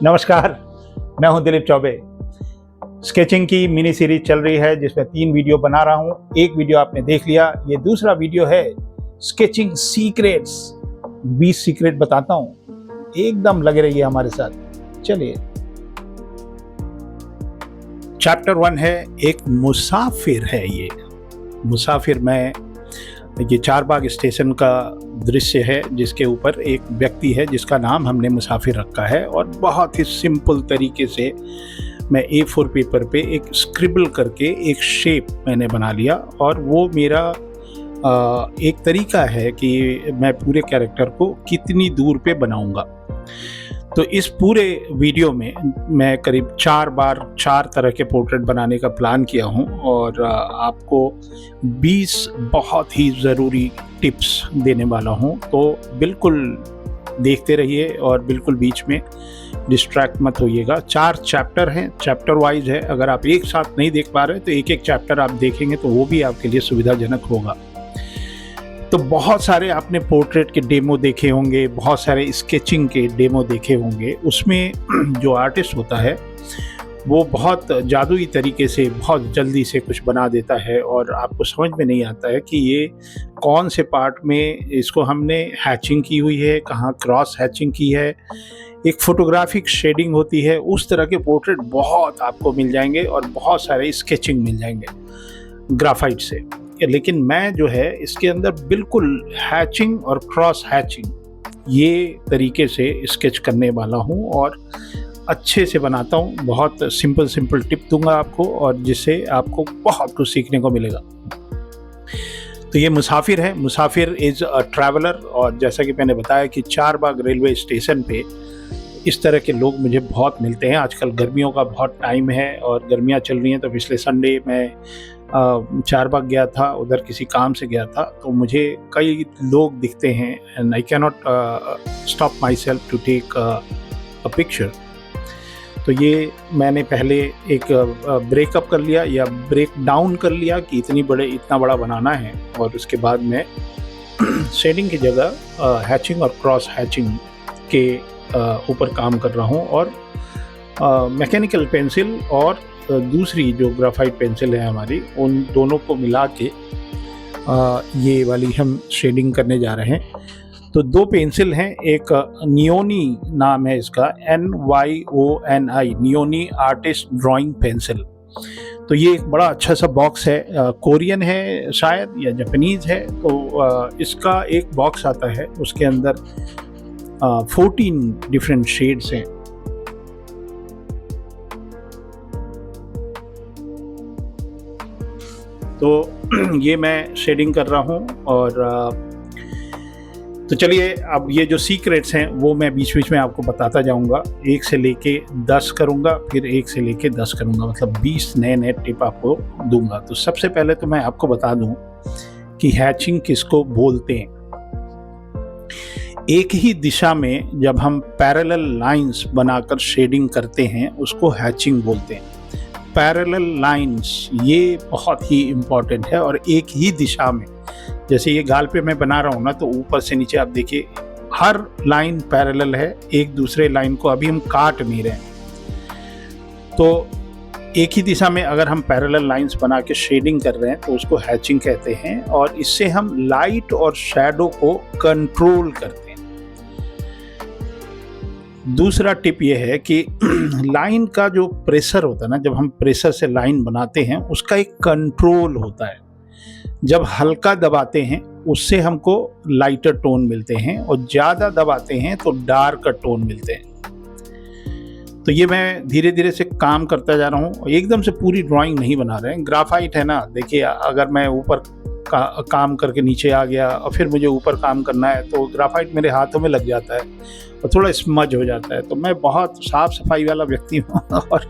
नमस्कार, मैं हूं दिलीप चौबे। स्केचिंग की मिनी सीरीज चल रही है जिसमें 3 वीडियो बना रहा हूं। एक वीडियो आपने देख लिया, ये दूसरा वीडियो है स्केचिंग सीक्रेट्स। 20 सीक्रेट बताता हूं, एकदम लगे रहिए हमारे साथ। चलिए, चैप्टर 1 है एक मुसाफिर है। ये मुसाफिर में ये चारबाग स्टेशन का दृश्य है जिसके ऊपर एक व्यक्ति है जिसका नाम हमने मुसाफिर रखा है। और बहुत ही सिंपल तरीके से मैं A4 पेपर पे एक स्क्रिबल करके एक शेप मैंने बना लिया। और वो मेरा एक तरीका है कि मैं पूरे कैरेक्टर को कितनी दूर पे बनाऊंगा। तो इस पूरे वीडियो में मैं करीब 4 बार 4 तरह के पोर्ट्रेट बनाने का प्लान किया हूँ और आपको 20 बहुत ही ज़रूरी टिप्स देने वाला हूँ। तो बिल्कुल देखते रहिए और बिल्कुल बीच में डिस्ट्रैक्ट मत होइएगा। 4 चैप्टर हैं, चैप्टर वाइज है। अगर आप एक साथ नहीं देख पा रहे तो एक एक चैप्टर आप देखेंगे तो वो भी आपके लिए सुविधाजनक होगा। तो बहुत सारे आपने पोर्ट्रेट के डेमो देखे होंगे, बहुत सारे स्केचिंग के डेमो देखे होंगे। उसमें जो आर्टिस्ट होता है वो बहुत जादुई तरीके से बहुत जल्दी से कुछ बना देता है और आपको समझ में नहीं आता है कि ये कौन से पार्ट में इसको हमने हैचिंग की हुई है, कहाँ क्रॉस हैचिंग की है। एक फोटोग्राफिक शेडिंग होती है। उस तरह के पोर्ट्रेट बहुत आपको मिल जाएंगे और बहुत सारे स्केचिंग मिल जाएंगे ग्राफाइट से। लेकिन मैं जो है इसके अंदर बिल्कुल हैचिंग और क्रॉस हैचिंग ये तरीके से स्केच करने वाला हूँ और अच्छे से बनाता हूँ। बहुत सिंपल टिप दूंगा आपको और जिससे आपको बहुत कुछ सीखने को मिलेगा। तो ये मुसाफिर है। मुसाफिर इज़ अ ट्रैवलर। और जैसा कि मैंने बताया कि चारबाग रेलवे स्टेशन पे इस तरह के लोग मुझे बहुत मिलते हैं। आजकल गर्मियों का बहुत टाइम है और गर्मियाँ चल रही हैं। तो पिछले संडे मैं चारबाग गया था, उधर किसी काम से गया था। तो मुझे कई लोग दिखते हैं and I can not stop my self to take a picture. तो ये मैंने पहले एक ब्रेकअप कर लिया या ब्रेक डाउन कर लिया कि इतना बड़ा बनाना है। और उसके बाद मैं शेडिंग की जगह हैचिंग और क्रॉस हैचिंग के ऊपर काम कर रहा हूँ। और मैकेनिकल पेंसिल और दूसरी जो ग्राफाइट पेंसिल है हमारी, उन दोनों को मिला के ये वाली हम शेडिंग करने जा रहे हैं। तो 2 पेंसिल हैं। एक नियोनी नाम है इसका, NYONI, नियोनी आर्टिस्ट ड्राइंग पेंसिल। तो ये एक बड़ा अच्छा सा बॉक्स है। कोरियन है शायद या जापानीज़ है। तो इसका एक बॉक्स आता है, उसके अंदर 14 डिफरेंट शेड्स हैं। तो ये मैं शेडिंग कर रहा हूँ। और तो चलिए, अब ये जो सीक्रेट्स हैं वो मैं बीच बीच में आपको बताता जाऊँगा। 1 से लेके 10 करूँगा, फिर 1 से लेके 10 करूँगा, मतलब 20 नए टिप आपको दूंगा। तो सबसे पहले तो मैं आपको बता दूँ कि हैचिंग किसको बोलते हैं। एक ही दिशा में जब हम पैरेलल लाइंस बनाकर शेडिंग करते हैं उसको हैचिंग बोलते हैं। पैरेलल लाइंस ये बहुत ही इम्पॉर्टेंट है। और एक ही दिशा में, जैसे ये गाल पे मैं बना रहा हूँ ना, तो ऊपर से नीचे आप देखिए हर लाइन पैरेलल है एक दूसरे लाइन को। अभी हम काट नहीं रहे हैं। तो एक ही दिशा में अगर हम पैरेलल लाइंस बना के शेडिंग कर रहे हैं तो उसको हैचिंग कहते हैं। और इससे हम लाइट और शैडो को कंट्रोल करते हैं। दूसरा टिप ये है कि लाइन का जो प्रेशर होता है ना, जब हम प्रेशर से लाइन बनाते हैं उसका एक कंट्रोल होता है। जब हल्का दबाते हैं उससे हमको लाइटर टोन मिलते हैं और ज़्यादा दबाते हैं तो डार्क टोन मिलते हैं। तो ये मैं धीरे धीरे से काम करता जा रहा हूँ। एकदम से पूरी ड्राइंग नहीं बना रहे हैं। ग्राफाइट है ना, देखिए अगर मैं ऊपर काम करके नीचे आ गया और फिर मुझे ऊपर काम करना है तो ग्राफाइट मेरे हाथों में लग जाता है और थोड़ा स्मज हो जाता है। तो मैं बहुत साफ सफाई वाला व्यक्ति हूँ और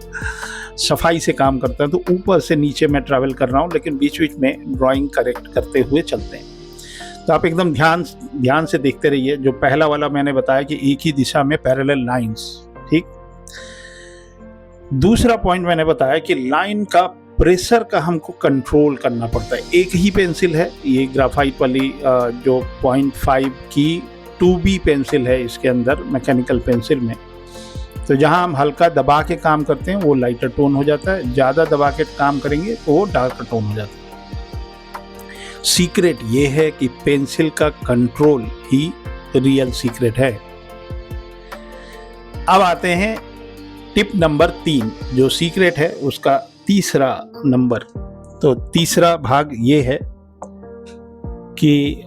सफाई से काम करता हूँ। तो ऊपर से नीचे मैं ट्रैवल कर रहा हूँ, लेकिन बीच बीच में ड्राइंग करेक्ट करते हुए चलते हैं। तो आप एकदम ध्यान से देखते रहिए। जो पहला वाला मैंने बताया कि एक ही दिशा में पैरेलल लाइंस, ठीक। दूसरा पॉइंट मैंने बताया कि लाइन का प्रेशर का हमको कंट्रोल करना पड़ता है। एक ही पेंसिल है ये ग्राफाइट वाली, जो 0.5 की 2B पेंसिल है इसके अंदर मैकेनिकल पेंसिल में। तो जहाँ हम हल्का दबा के काम करते हैं वो लाइटर टोन हो जाता है, ज़्यादा दबा के काम करेंगे तो वो डार्कर टोन हो जाता है। सीक्रेट ये है कि पेंसिल का कंट्रोल ही रियल सीक्रेट है। अब आते हैं टिप नंबर 3, जो सीक्रेट है उसका तीसरा नंबर। तो तीसरा भाग ये है कि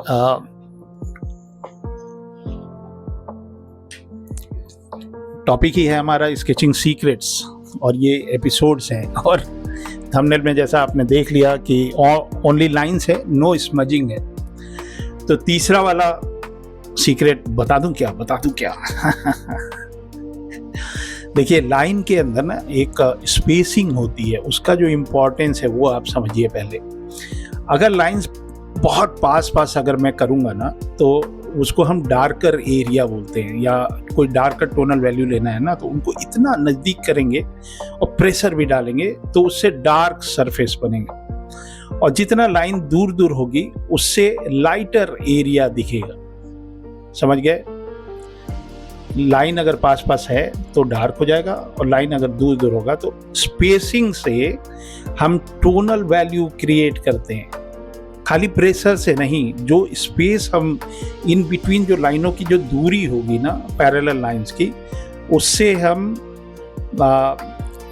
टॉपिक ही है हमारा स्केचिंग सीक्रेट्स, और ये एपिसोड्स हैं, और थंबनेल में जैसा आपने देख लिया कि ओनली लाइंस है, नो स्मजिंग है। तो तीसरा वाला सीक्रेट बता दूं क्या देखिए, लाइन के अंदर ना एक स्पेसिंग होती है, उसका जो इम्पोर्टेंस है वो आप समझिए पहले। अगर लाइंस बहुत पास अगर मैं करूँगा ना तो उसको हम डार्कर एरिया बोलते हैं, या कोई डार्कर टोनल वैल्यू लेना है ना तो उनको इतना नज़दीक करेंगे और प्रेशर भी डालेंगे तो उससे डार्क सरफेस बनेगा, और जितना लाइन दूर होगी उससे लाइटर एरिया दिखेगा। समझ गए? लाइन अगर पास है तो डार्क हो जाएगा, और लाइन अगर दूर होगा तो स्पेसिंग से हम टोनल वैल्यू क्रिएट करते हैं, खाली प्रेशर से नहीं। जो स्पेस हम इन बिटवीन जो लाइनों की जो दूरी होगी ना पैरेलल लाइंस की, उससे हम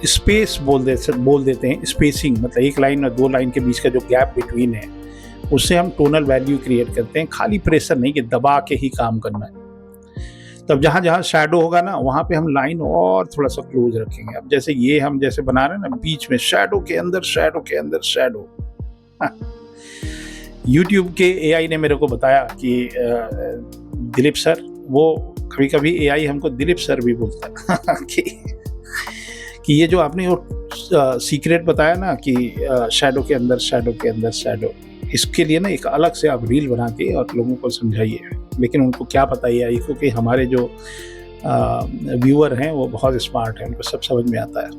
स्पेस बोल देते हैं। स्पेसिंग मतलब एक लाइन और दो लाइन के बीच का जो गैप बिटवीन है, उससे हम टोनल वैल्यू क्रिएट करते हैं, खाली प्रेशर नहीं कि दबा के ही काम करना है। तब जहाँ शैडो होगा ना वहाँ पे हम लाइन और थोड़ा सा क्लोज रखेंगे। अब जैसे ये हम जैसे बना रहे हैं ना, बीच में शैडो के अंदर शैडो। YouTube के AI ने मेरे को बताया कि दिलीप सर, वो कभी कभी AI हमको दिलीप सर भी बोलता है कि ये जो आपने वो सीक्रेट बताया ना कि शैडो के अंदर शैडो, इसके लिए ना एक अलग से आप रील बना के और लोगों को समझाइए। लेकिन उनको क्या पता AI को कि हमारे जो व्यूअर हैं वो बहुत स्मार्ट हैं, उनको सब समझ में आता है।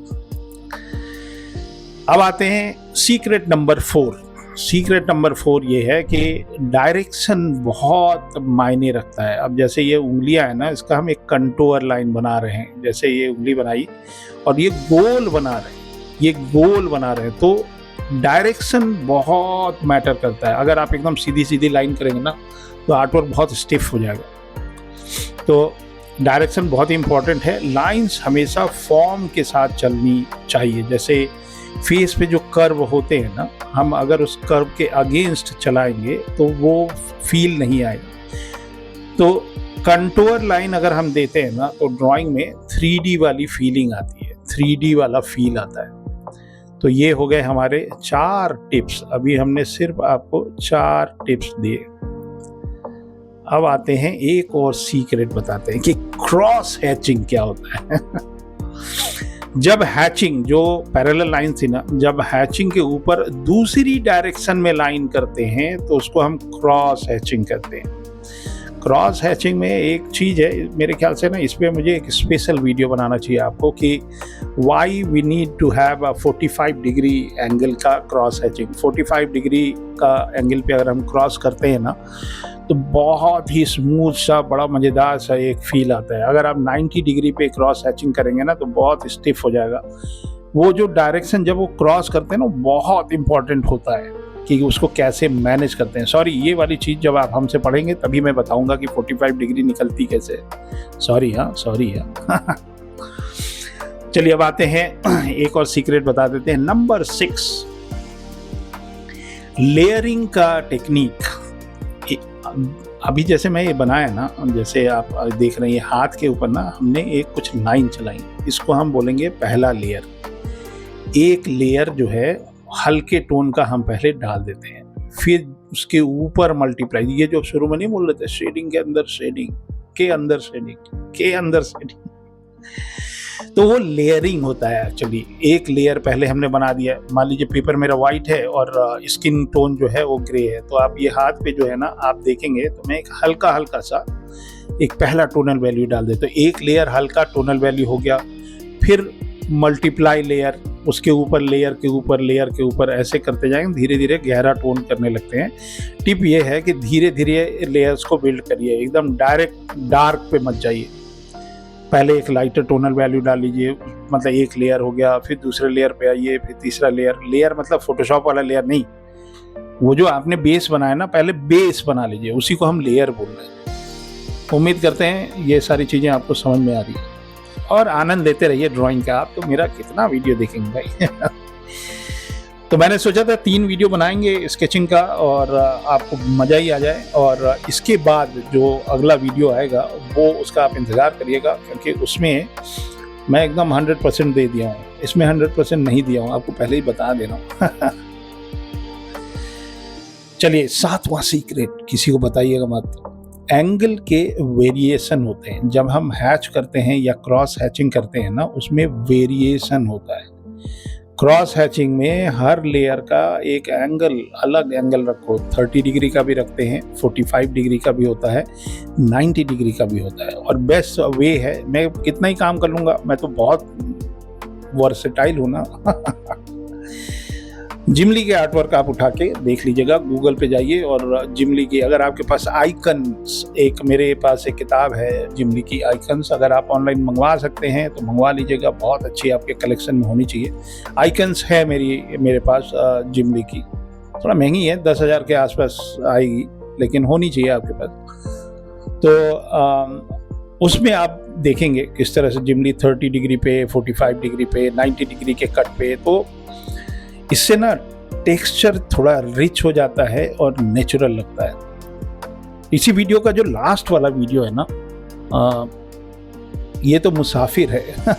अब आते हैं सीक्रेट नंबर 4। सीक्रेट नंबर 4 ये है कि डायरेक्शन बहुत मायने रखता है। अब जैसे ये उंगलियां है ना, इसका हम एक कंटूर लाइन बना रहे हैं, जैसे ये उंगली बनाई और ये गोल बना रहे हैं, तो डायरेक्शन बहुत मैटर करता है। अगर आप एकदम सीधी लाइन करेंगे ना तो आर्टवर्क बहुत स्टिफ हो जाएगा। तो डायरेक्शन बहुत इंपॉर्टेंट है। लाइंस हमेशा फॉर्म के साथ चलनी चाहिए। जैसे फेस पे जो कर्व होते हैं ना, हम अगर उस कर्व के अगेंस्ट चलाएंगे तो वो फील नहीं आएगा। तो कंटूर लाइन अगर हम देते हैं ना तो ड्राइंग में 3D वाली फीलिंग आती है, 3D वाला फील आता है। तो ये हो गए हमारे 4 टिप्स। अभी हमने सिर्फ आपको 4 टिप्स दिए। अब आते हैं एक और सीक्रेट बताते हैं कि क्रॉस हैचिंग क्या होता है। जब हैचिंग, जो पैरेलल लाइन थी ना, जब हैचिंग के ऊपर दूसरी डायरेक्शन में लाइन करते हैं तो उसको हम क्रॉस हैचिंग कहते हैं। क्रॉस हैचिंग में एक चीज़ है, मेरे ख्याल से ना इस पर मुझे एक स्पेशल वीडियो बनाना चाहिए आपको कि why we need to have a 45 degree angle का क्रॉस हैचिंग। 45 डिग्री का एंगल पे अगर हम क्रॉस करते हैं ना तो बहुत ही स्मूथ सा, बड़ा मज़ेदार सा एक फील आता है। अगर आप 90 डिग्री पे क्रॉस हैचिंग करेंगे ना तो बहुत स्टिफ हो जाएगा। वो जो डायरेक्शन जब वो क्रॉस करते हैं ना, बहुत इंपॉर्टेंट होता है कि उसको कैसे मैनेज करते हैं। सॉरी, ये वाली चीज़ जब आप हमसे पढ़ेंगे तभी मैं बताऊंगा कि 45 डिग्री निकलती कैसे। सॉरी हाँ। चलिए अब आते हैं, एक और सीक्रेट बता देते हैं। नंबर 6, लेयरिंग का टेक्निक। अभी जैसे मैं ये बनाया ना, जैसे आप देख रहे हैं हाथ के ऊपर ना हमने एक कुछ लाइन चलाई, इसको हम बोलेंगे पहला लेयर। एक लेयर जो है हल्के टोन का हम पहले डाल देते हैं, फिर उसके ऊपर मल्टीप्लाई। ये जो शुरू में नहीं बोल रहे थे, शेडिंग के अंदर शेडिंग के अंदर शेडिंग के अंदर शेडिंग, तो वो लेयरिंग होता है एक्चुअली। एक लेयर पहले हमने बना दिया। मान लीजिए पेपर मेरा वाइट है और स्किन टोन जो है वो ग्रे है, तो आप ये हाथ पे जो है ना आप देखेंगे तो मैं एक हल्का सा एक पहला टोनल वैल्यू डाल देता हूँ। एक लेयर हल्का टोनल वैल्यू हो गया, फिर मल्टीप्लाई लेयर, उसके ऊपर लेयर के ऊपर लेयर के ऊपर, ऐसे करते जाएंगे, धीरे धीरे गहरा टोन करने लगते हैं। टिप ये है कि धीरे धीरे लेयर्स को बिल्ड करिए, एकदम डायरेक्ट डार्क पे मत जाइए। पहले एक लाइटर टोनल वैल्यू डाल लीजिए, मतलब एक लेयर हो गया, फिर दूसरे लेयर पे आइए, फिर तीसरा लेयर मतलब फोटोशॉप वाला लेयर नहीं, वो जो आपने बेस बनाया ना, पहले बेस बना लीजिए, उसी को हम लेयर बोल रहे हैं। उम्मीद करते हैं ये सारी चीज़ें आपको समझ में आ रही है और आनंद लेते रहिए ड्राइंग का। आप तो मेरा कितना वीडियो देखेंगे भाई तो मैंने सोचा था 3 वीडियो बनाएंगे स्केचिंग का और आपको मज़ा ही आ जाए, और इसके बाद जो अगला वीडियो आएगा वो उसका आप इंतज़ार करिएगा, क्योंकि उसमें मैं एकदम 100% दे दिया हूँ, इसमें 100% नहीं दिया हूँ, आपको पहले ही बता दे रहा हूँ चलिए, 7वां सीक्रेट किसी को बताइएगा मत। एंगल के वेरिएशन होते हैं जब हम हैच करते हैं या क्रॉस हैचिंग करते हैं ना, उसमें वेरिएशन होता है। क्रॉस हैचिंग में हर लेयर का एक एंगल, अलग एंगल रखो, 30 डिग्री का भी रखते हैं, 45 डिग्री का भी होता है, 90 डिग्री का भी होता है। और बेस्ट वे है, मैं कितना ही काम कर लूँगा, मैं तो बहुत वर्सेटाइल हूँ ना जिमली के आर्टवर्क आप उठा के देख लीजिएगा, गूगल पे जाइए और जिमली की, अगर आपके पास आइकन्स, एक मेरे पास एक किताब है जिमली की आइकन्स, अगर आप ऑनलाइन मंगवा सकते हैं तो मंगवा लीजिएगा, बहुत अच्छी आपके कलेक्शन में होनी चाहिए। आइकन्स है मेरे पास जिमली की, थोड़ा महंगी है, 10,000 के आसपास आएगी, लेकिन होनी चाहिए आपके पास। तो उसमें आप देखेंगे किस तरह से जिमली 30 डिग्री पे, 45 डिग्री पे, 90 डिग्री के कट पे, तो इससे ना टेक्सचर थोड़ा रिच हो जाता है और नेचुरल लगता है। इसी वीडियो का जो लास्ट वाला वीडियो है ना, ये तो मुसाफिर है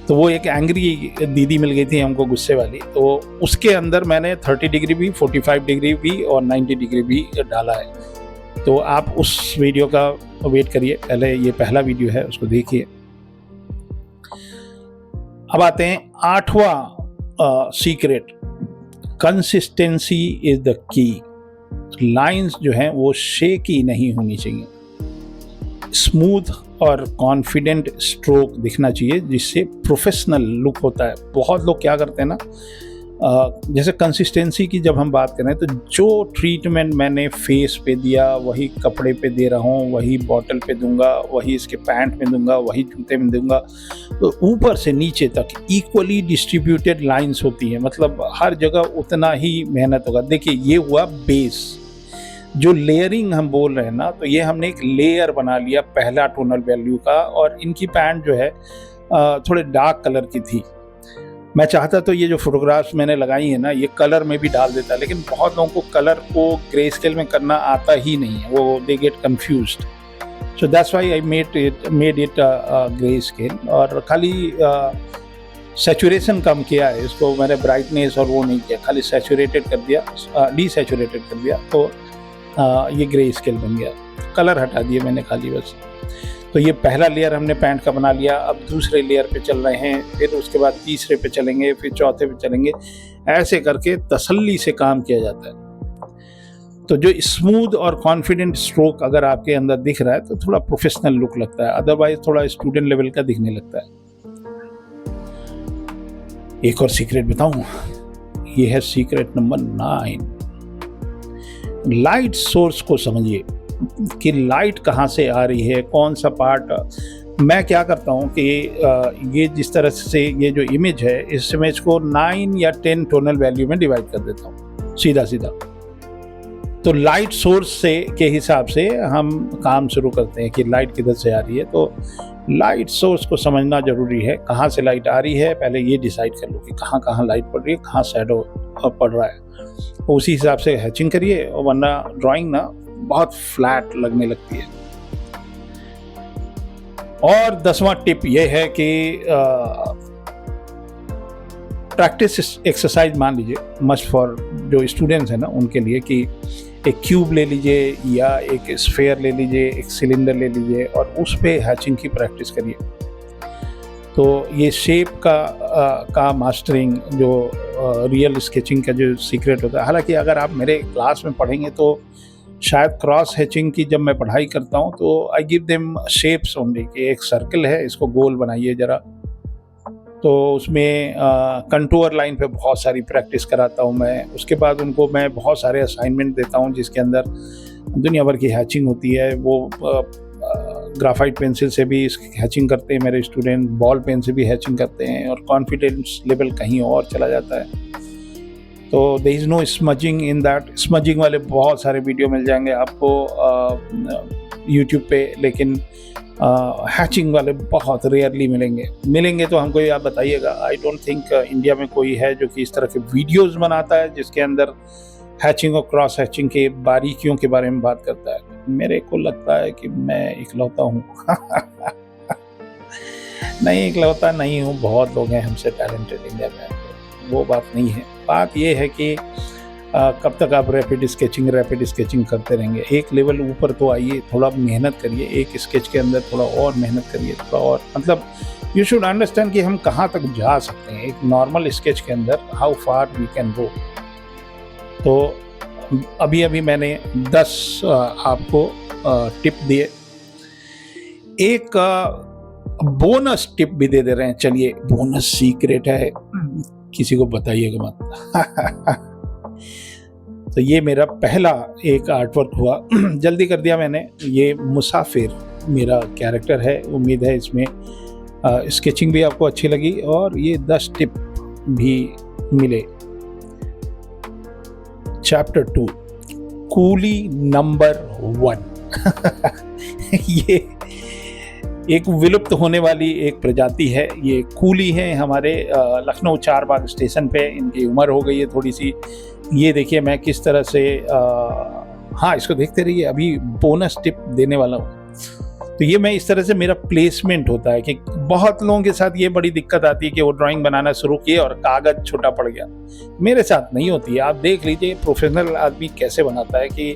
तो वो एक एंग्री दीदी मिल गई थी हमको, गुस्से वाली, तो उसके अंदर मैंने 30 डिग्री भी, 45 डिग्री भी और 90 डिग्री भी डाला है। तो आप उस वीडियो का वेट करिए, पहले ये पहला वीडियो है उसको देखिए। अब आते हैं 8वां secret, consistency is the key. Lines जो हैं वो शेकी नहीं होनी चाहिए, स्मूथ और कॉन्फिडेंट स्ट्रोक दिखना चाहिए, जिससे प्रोफेशनल लुक होता है। बहुत लोग क्या करते हैं ना, जैसे कंसिस्टेंसी की जब हम बात करें तो जो ट्रीटमेंट मैंने फेस पे दिया वही कपड़े पे दे रहा हूँ, वही बॉटल पे दूंगा, वही इसके पैंट में दूंगा, वही जूते में दूंगा, तो ऊपर से नीचे तक इक्वली डिस्ट्रीब्यूटेड लाइंस होती हैं, मतलब हर जगह उतना ही मेहनत होगा। देखिए ये हुआ बेस, जो लेयरिंग हम बोल रहे हैं ना, तो ये हमने एक लेयर बना लिया पहला टोनल वैल्यू का, और इनकी पैंट जो है थोड़े डार्क कलर की थी। मैं चाहता तो ये जो फोटोग्राफ्स मैंने लगाई है ना, ये कलर में भी डाल देता, लेकिन बहुत लोगों को कलर को ग्रे स्केल में करना आता ही नहीं है, वो they get confused, so that's why I made it grey scale. और खाली सैचुरेशन कम किया है इसको मैंने, ब्राइटनेस और वो नहीं किया, खाली सैचुरेटेड कर दिया, डीसैचुरेटेड कर दिया, तो ये ग्रे स्केल बन गया, कलर हटा दिए मैंने खाली बस। तो ये पहला लेयर हमने पैंट का बना लिया, अब दूसरे लेयर पे चल रहे हैं, फिर उसके बाद तीसरे पे चलेंगे, फिर चौथे पे चलेंगे, ऐसे करके तसल्ली से काम किया जाता है। तो जो स्मूथ और कॉन्फिडेंट स्ट्रोक अगर आपके अंदर दिख रहा है तो थोड़ा प्रोफेशनल लुक लगता है, अदरवाइज थोड़ा स्टूडेंट लेवल का दिखने लगता है। एक और सीक्रेट बताऊं, ये है सीक्रेट नंबर 9। लाइट सोर्स को समझिए कि लाइट कहाँ से आ रही है, कौन सा पार्ट। मैं क्या करता हूँ कि ये जिस तरह से ये जो इमेज है, इस इमेज को 9 या 10 टोनल वैल्यू में डिवाइड कर देता हूँ सीधा सीधा। तो लाइट सोर्स से के हिसाब से हम काम शुरू करते हैं कि लाइट किधर से आ रही है। तो लाइट सोर्स को समझना जरूरी है, कहाँ से लाइट आ रही है, पहले ये डिसाइड कर लो कि कहाँ कहाँ लाइट पड़ रही है, कहाँ शैडो पड़ रहा है, तो उसी हिसाब से हैचिंग करिए, और वरना ड्राइंग ना बहुत फ्लैट लगने लगती है। और 10वां टिप ये है कि प्रैक्टिस एक्सरसाइज मान लीजिए मस्ट फॉर जो स्टूडेंट्स हैं ना उनके लिए, कि एक क्यूब ले लीजिए या एक स्फेयर ले लीजिए, एक सिलेंडर ले लीजिए और उस पे हैचिंग की प्रैक्टिस करिए। तो ये शेप का मास्टरिंग जो रियल स्केचिंग का जो सीक्रेट होता है। हालांकि अगर आप मेरे क्लास में पढ़ेंगे तो शायद क्रॉस हैचिंग की जब मैं पढ़ाई करता हूँ तो I give them shapes only, कि एक सर्कल है, इसको गोल बनाइए ज़रा। तो उसमें कंटूर लाइन पे बहुत सारी प्रैक्टिस कराता हूँ मैं। उसके बाद उनको मैं बहुत सारे असाइनमेंट देता हूँ जिसके अंदर दुनिया भर की हैचिंग होती है। वो ग्राफाइट पेंसिल से भी हैचिंग करते हैं मेरे स्टूडेंट, बॉल पेन से भी हैचिंग करते हैं, और कॉन्फिडेंस लेवल कहीं और चला जाता है। तो there is no smudging in that. Smudging वाले बहुत सारे वीडियो मिल जाएंगे आपको यूट्यूब पे, लेकिन हैचिंग वाले बहुत रेयरली मिलेंगे तो हमको ये आप बताइएगा। आई डोंट थिंक इंडिया में कोई है जो कि इस तरह के वीडियोस बनाता है जिसके अंदर हैचिंग और क्रॉस हैचिंग के बारीकियों के बारे में बात करता है। मेरे को लगता है कि मैं इकलौता हूँ नहीं, इकलौता नहीं हूँ, बहुत लोग हैं हमसे टैलेंटेड इंडिया में, वो बात नहीं है। बात ये है कि कब तक आप रैपिड स्केचिंग करते रहेंगे। एक लेवल ऊपर तो आइए, थोड़ा मेहनत करिए, एक स्केच के अंदर थोड़ा और मेहनत करिए, थोड़ा और, मतलब यू शुड अंडरस्टैंड कि हम कहाँ तक जा सकते हैं एक नॉर्मल स्केच के अंदर, how far we can go. तो अभी मैंने 10 आपको टिप दिए, एक बोनस टिप भी दे रहे हैं। चलिए, बोनस सीक्रेट है, किसी को बताइएगा मत तो ये मेरा पहला एक आर्टवर्क हुआ जल्दी कर दिया मैंने। ये मुसाफिर मेरा कैरेक्टर है, उम्मीद है इसमें स्केचिंग भी आपको अच्छी लगी और ये 10 टिप भी मिले। चैप्टर 2, कूली नंबर 1 ये एक विलुप्त होने वाली एक प्रजाति है। ये कूली है हमारे लखनऊ चारबाग स्टेशन पे। इनकी उम्र हो गई है थोड़ी सी। ये देखिए मैं किस तरह से हाँ, इसको देखते रहिए, अभी बोनस टिप देने वाला हूँ। तो ये मैं इस तरह से, मेरा प्लेसमेंट होता है कि बहुत लोगों के साथ ये बड़ी दिक्कत आती है कि वो ड्राइंग बनाना शुरू किए और कागज़ छोटा पड़ गया। मेरे साथ नहीं होती है। आप देख लीजिए प्रोफेशनल आदमी कैसे बनाता है कि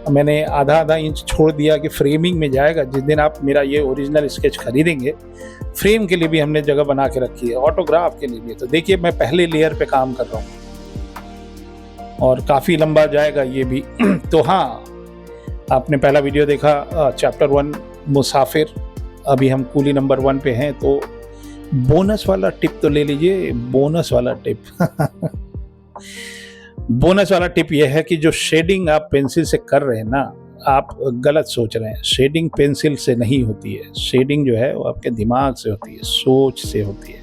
मैंने आधा इंच छोड़ दिया कि फ्रेमिंग में जाएगा। जिस दिन आप मेरा ये ओरिजिनल स्केच खरीदेंगे, फ्रेम के लिए भी हमने जगह बना के रखी है, ऑटोग्राफ के लिए भी। तो देखिए मैं पहले लेयर पे काम कर रहा हूँ और काफ़ी लंबा जाएगा ये भी तो हाँ, आपने पहला वीडियो देखा चैप्टर 1 मुसाफिर, अभी हम कूली नंबर 1 पे हैं। तो बोनस वाला टिप तो ले लीजिए, बोनस वाला टिप बोनस वाला टिप यह है कि जो शेडिंग आप पेंसिल से कर रहे हैं ना, आप गलत सोच रहे हैं। शेडिंग पेंसिल से नहीं होती है, शेडिंग जो है वो आपके दिमाग से होती है, सोच से होती है।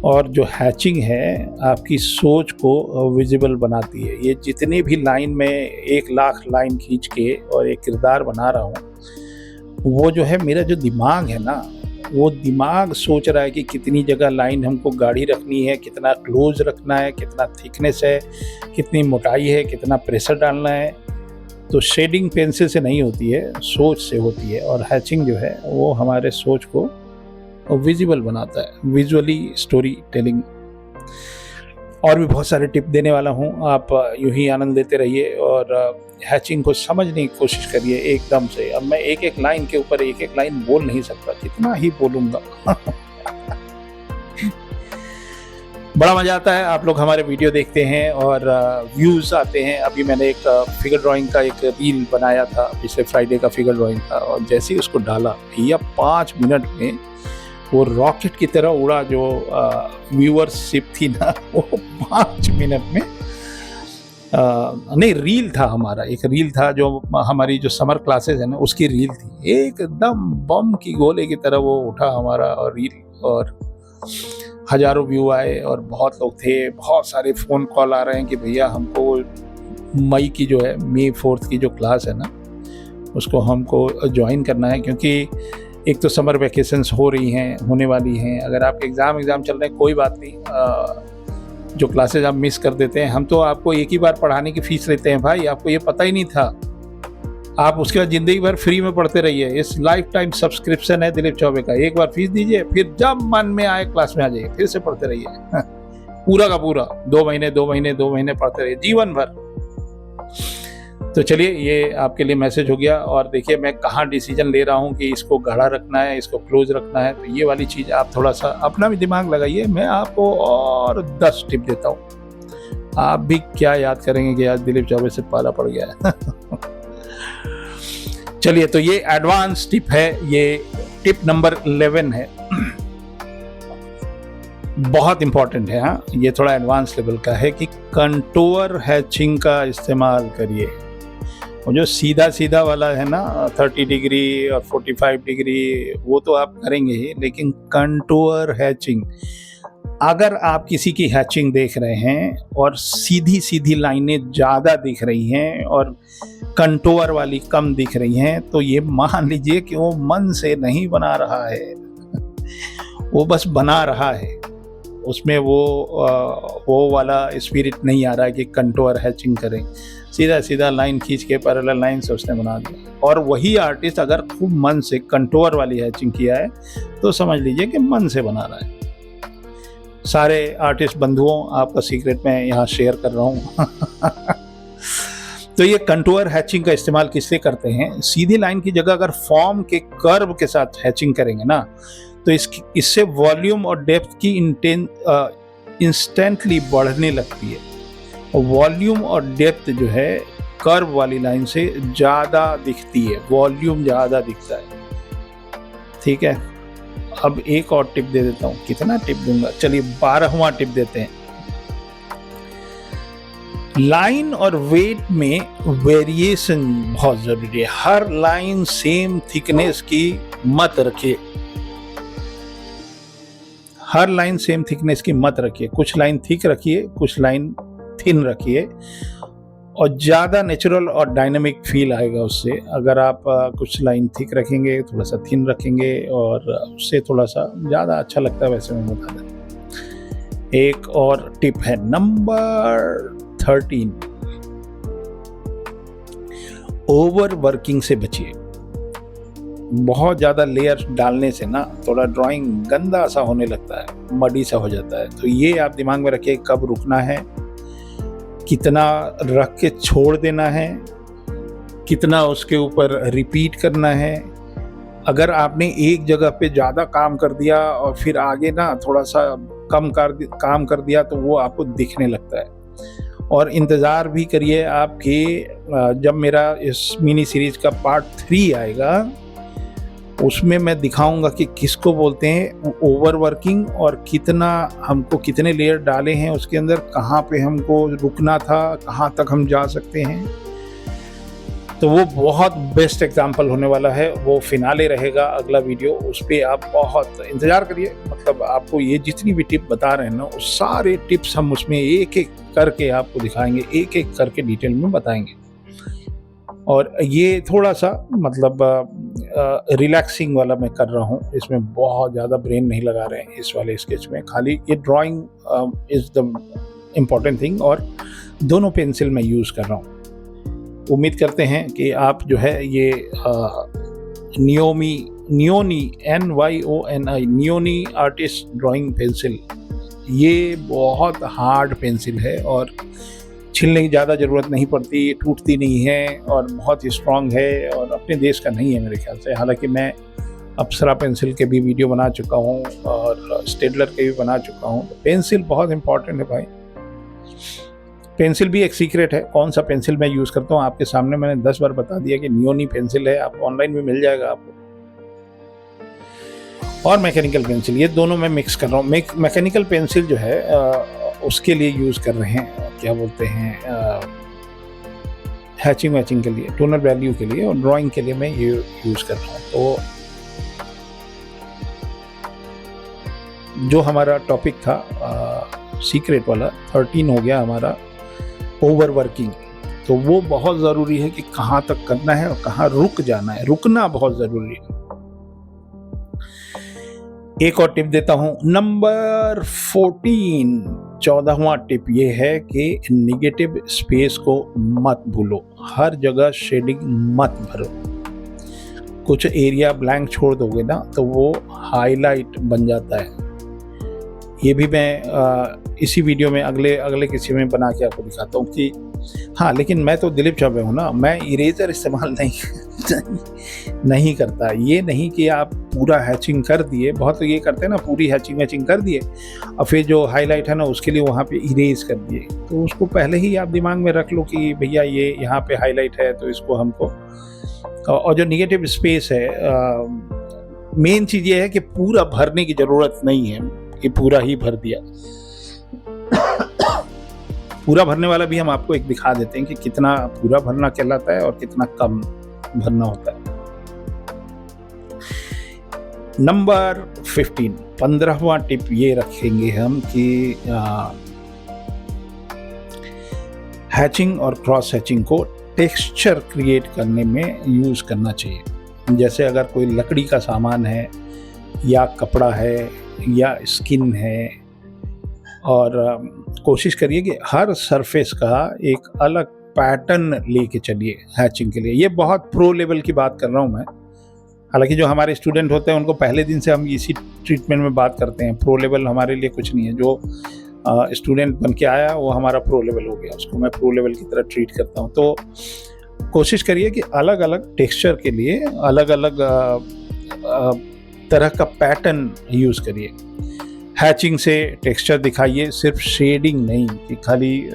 और जो हैचिंग है आपकी सोच को विजिबल बनाती है। ये जितने भी लाइन में 1 लाख लाइन खींच के और एक किरदार बना रहा हूँ, वो जो है मेरा जो दिमाग है ना, वो दिमाग सोच रहा है कि कितनी जगह लाइन हमको गाढ़ी रखनी है, कितना क्लोज रखना है, कितना थिकनेस है, कितनी मोटाई है, कितना प्रेशर डालना है। तो शेडिंग पेंसिल से नहीं होती है, सोच से होती है। और हैचिंग जो है वो हमारे सोच को विजिबल बनाता है, विजुअली स्टोरी टेलिंग। और भी बहुत सारे टिप देने वाला हूँ, आप यूं ही आनंद लेते रहिए और हैचिंग को समझने की कोशिश करिए एकदम से। अब मैं एक लाइन के ऊपर एक लाइन बोल नहीं सकता, कितना ही बोलूँगा बड़ा मज़ा आता है। आप लोग हमारे वीडियो देखते हैं और व्यूज़ आते हैं। अभी मैंने एक फिगर ड्राइंग का एक रील बनाया था, पिछले फ्राइडे का फिगर ड्राइंग था, और जैसे ही उसको डाला भैया 5 मिनट में वो रॉकेट की तरह उड़ा। जो व्यूअरशिप थी ना, वो 5 मिनट में नहीं, रील था हमारा, एक रील था जो हमारी जो समर क्लासेस है ना, उसकी रील थी। एकदम बम की गोले की तरह वो उठा हमारा और रील, और हज़ारों व्यू आए और बहुत लोग थे। बहुत सारे फ़ोन कॉल आ रहे हैं कि भैया हमको मई की जो है, May 4th की जो क्लास है ना, उसको हमको ज्वाइन करना है। क्योंकि एक तो समर वैकेशंस हो रही हैं, होने वाली हैं। अगर आपके एग्ज़ाम चल रहे हैं, कोई बात नहीं, जो क्लासेज आप मिस कर देते हैं, हम तो आपको एक ही बार पढ़ाने की फ़ीस लेते हैं भाई, आपको ये पता ही नहीं था। आप उसके बाद ज़िंदगी भर फ्री में पढ़ते रहिए। इस लाइफ टाइम सब्सक्रिप्शन है दिलीप चौबे का। एक बार फीस दीजिए, फिर जब मन में आए क्लास में आ जाइए, फिर से पढ़ते रहिए पूरा का पूरा 2 महीने पढ़ते रहिए, जीवन भर। तो चलिए, ये आपके लिए मैसेज हो गया। और देखिए मैं कहाँ डिसीजन ले रहा हूँ कि इसको गाढ़ा रखना है, इसको क्लोज रखना है। तो ये वाली चीज़ आप थोड़ा सा अपना भी दिमाग लगाइए। मैं आपको और 10 टिप देता हूँ, आप भी क्या याद करेंगे कि आज दिलीप चौबे से पाला पड़ गया है चलिए, तो ये एडवांस टिप है, ये टिप नंबर 11 है, बहुत इंपॉर्टेंट है। हाँ, ये थोड़ा एडवांस लेवल का है कि कंटूर हैचिंग का इस्तेमाल करिए। और जो सीधा सीधा वाला है ना 30 डिग्री और 45 डिग्री, वो तो आप करेंगे ही, लेकिन कंटूर हैचिंग, अगर आप किसी की हैचिंग देख रहे हैं और सीधी सीधी लाइनें ज़्यादा दिख रही हैं और कंटूर वाली कम दिख रही हैं, तो ये मान लीजिए कि वो मन से नहीं बना रहा है, वो बस बना रहा है, उसमें वो वाला स्पिरिट नहीं आ रहा है कि कंटूर हैचिंग करें। सीधा सीधा लाइन खींच के पैरेलल लाइन से उसने बना दिया। और वही आर्टिस्ट अगर खूब मन से कंटूर वाली हैचिंग किया है तो समझ लीजिए कि मन से बना रहा है। सारे आर्टिस्ट बंधुओं, आपका सीक्रेट मैं यहाँ शेयर कर रहा हूँ। तो ये कंटूर हैचिंग का इस्तेमाल किस लिए करते हैं? सीधी लाइन की जगह अगर फॉर्म के कर्व के साथ हैचिंग करेंगे ना, तो इससे वॉल्यूम और डेप्थ की इंस्टेंटली बढ़ने लगती है। और वॉल्यूम और डेप्थ जो है कर्व वाली लाइन से ज़्यादा दिखती है, वॉल्यूम ज़्यादा दिखता है। ठीक है, अब एक और टिप दे देता हूँ। कितना टिप दूंगा? चलिए 12वां टिप देते हैं। लाइन और वेट में वेरिएशन बहुत जरूरी है। हर लाइन सेम थिकनेस की मत रखिए, हर लाइन सेम थिकनेस की मत रखिए। कुछ लाइन थिक रखिए, कुछ लाइन थिन रखिए, और ज़्यादा नेचुरल और डायनामिक फील आएगा उससे। अगर आप कुछ लाइन थिक रखेंगे, थोड़ा सा थिन रखेंगे, और उससे थोड़ा सा ज़्यादा अच्छा लगता है। वैसे मैं बता दें, एक और टिप है नंबर 13, ओवर वर्किंग से बचिए। बहुत ज़्यादा लेयर डालने से ना थोड़ा ड्राइंग गंदा सा होने लगता है, मडी सा हो जाता है। तो ये आप दिमाग में रखिए, कब रुकना है, कितना रख के छोड़ देना है, कितना उसके ऊपर रिपीट करना है। अगर आपने एक जगह पे ज़्यादा काम कर दिया और फिर आगे ना थोड़ा सा कम काम कर दिया, तो वो आपको दिखने लगता है। और इंतज़ार भी करिए आपके, जब मेरा इस मिनी सीरीज़ का पार्ट 3 आएगा, उसमें मैं दिखाऊंगा कि किसको बोलते हैं ओवर वर्किंग, और कितने लेयर डाले हैं उसके अंदर, कहाँ पे हमको रुकना था, कहाँ तक हम जा सकते हैं। तो वो बहुत बेस्ट एग्जाम्पल होने वाला है, वो फिनाले रहेगा अगला वीडियो, उस पर आप बहुत इंतज़ार करिए। मतलब आपको ये जितनी भी टिप बता रहे हैं ना, वो सारे टिप्स हम उसमें एक एक करके आपको दिखाएंगे, एक एक करके डिटेल में बताएंगे। और ये थोड़ा सा मतलब रिलैक्सिंग वाला मैं कर रहा हूँ, इसमें बहुत ज़्यादा ब्रेन नहीं लगा रहे हैं इस वाले स्केच में। खाली ये drawing is the important thing, और दोनों पेंसिल मैं यूज़ कर रहा हूँ। उम्मीद करते हैं कि आप जो है ये नियोनी NYONI नियोनी आर्टिस्ट ड्राइंग पेंसिल, ये बहुत हार्ड पेंसिल है और छीलने की ज़्यादा ज़रूरत नहीं पड़ती, टूटती नहीं है और बहुत ही स्ट्रॉन्ग है, और अपने देश का नहीं है मेरे ख्याल से। हालांकि मैं अप्सरा पेंसिल के भी वीडियो बना चुका हूँ और स्टेडलर के भी बना चुका हूँ। पेंसिल बहुत इंपॉर्टेंट है भाई। पेंसिल भी एक सीक्रेट है, कौन सा पेंसिल मैं यूज़ करता हूँ आपके सामने मैंने 10 बार बता दिया कि नियोनी पेंसिल है, आप ऑनलाइन भी मिल जाएगा आपको। और मैकेनिकल पेंसिल, ये दोनों मैं मिक्स कर रहा हूँ। मैकेनिकल पेंसिल जो है उसके लिए यूज़ कर रहे हैं, क्या बोलते हैं, हैचिंग वैचिंग के लिए, टोनर वैल्यू के लिए, और ड्राइंग के लिए मैं ये यूज़ कर रहा हूँ। तो जो हमारा टॉपिक था सीक्रेट वाला 13 हो गया हमारा ओवर वर्किंग। तो वो बहुत ज़रूरी है कि कहाँ तक करना है और कहाँ रुक जाना है, रुकना बहुत ज़रूरी है। एक और टिप देता हूँ, नंबर 14वां टिप ये है कि निगेटिव स्पेस को मत भूलो, हर जगह शेडिंग मत भरो। कुछ एरिया ब्लैंक छोड़ दोगे ना तो वो हाईलाइट बन जाता है। ये भी मैं इसी वीडियो में अगले किसी में बना के आपको दिखाता हूँ कि हाँ, लेकिन मैं तो दिलीप चौबे हूँ ना, मैं इरेजर इस्तेमाल नहीं करता। ये नहीं कि आप पूरा हैचिंग कर दिए, बहुत तो ये करते हैं ना, पूरी हैचिंग कर दिए और फिर जो हाईलाइट है ना उसके लिए वहाँ पे इरेज कर दिए। तो उसको पहले ही आप दिमाग में रख लो कि भैया ये यहाँ पे हाईलाइट है तो इसको हमको, और जो निगेटिव स्पेस है, मेन चीज़ ये है कि पूरा भरने की ज़रूरत नहीं है कि पूरा ही भर दिया। पूरा भरने वाला भी हम आपको एक दिखा देते हैं कि कितना पूरा भरना कहलाता है और कितना कम भरना होता है। नंबर 15वां टिप ये रखेंगे हम कि हैचिंग और क्रॉस हैचिंग को टेक्सचर क्रिएट करने में यूज़ करना चाहिए। जैसे अगर कोई लकड़ी का सामान है या कपड़ा है या स्किन है, और कोशिश करिए कि हर सरफेस का एक अलग पैटर्न लेके चलिए हैचिंग के लिए। ये बहुत प्रो लेवल की बात कर रहा हूँ मैं, हालांकि जो हमारे स्टूडेंट होते हैं उनको पहले दिन से हम इसी ट्रीटमेंट में बात करते हैं। प्रो लेवल हमारे लिए कुछ नहीं है। जो स्टूडेंट बन के आया वो हमारा प्रो लेवल हो गया, उसको मैं प्रो लेवल की तरह ट्रीट करता हूँ। तो कोशिश करिए कि अलग अलग टेक्सचर के लिए अलग अलग तरह का पैटर्न यूज़ करिए। हैचिंग से टेक्सचर दिखाइए, सिर्फ शेडिंग नहीं कि खाली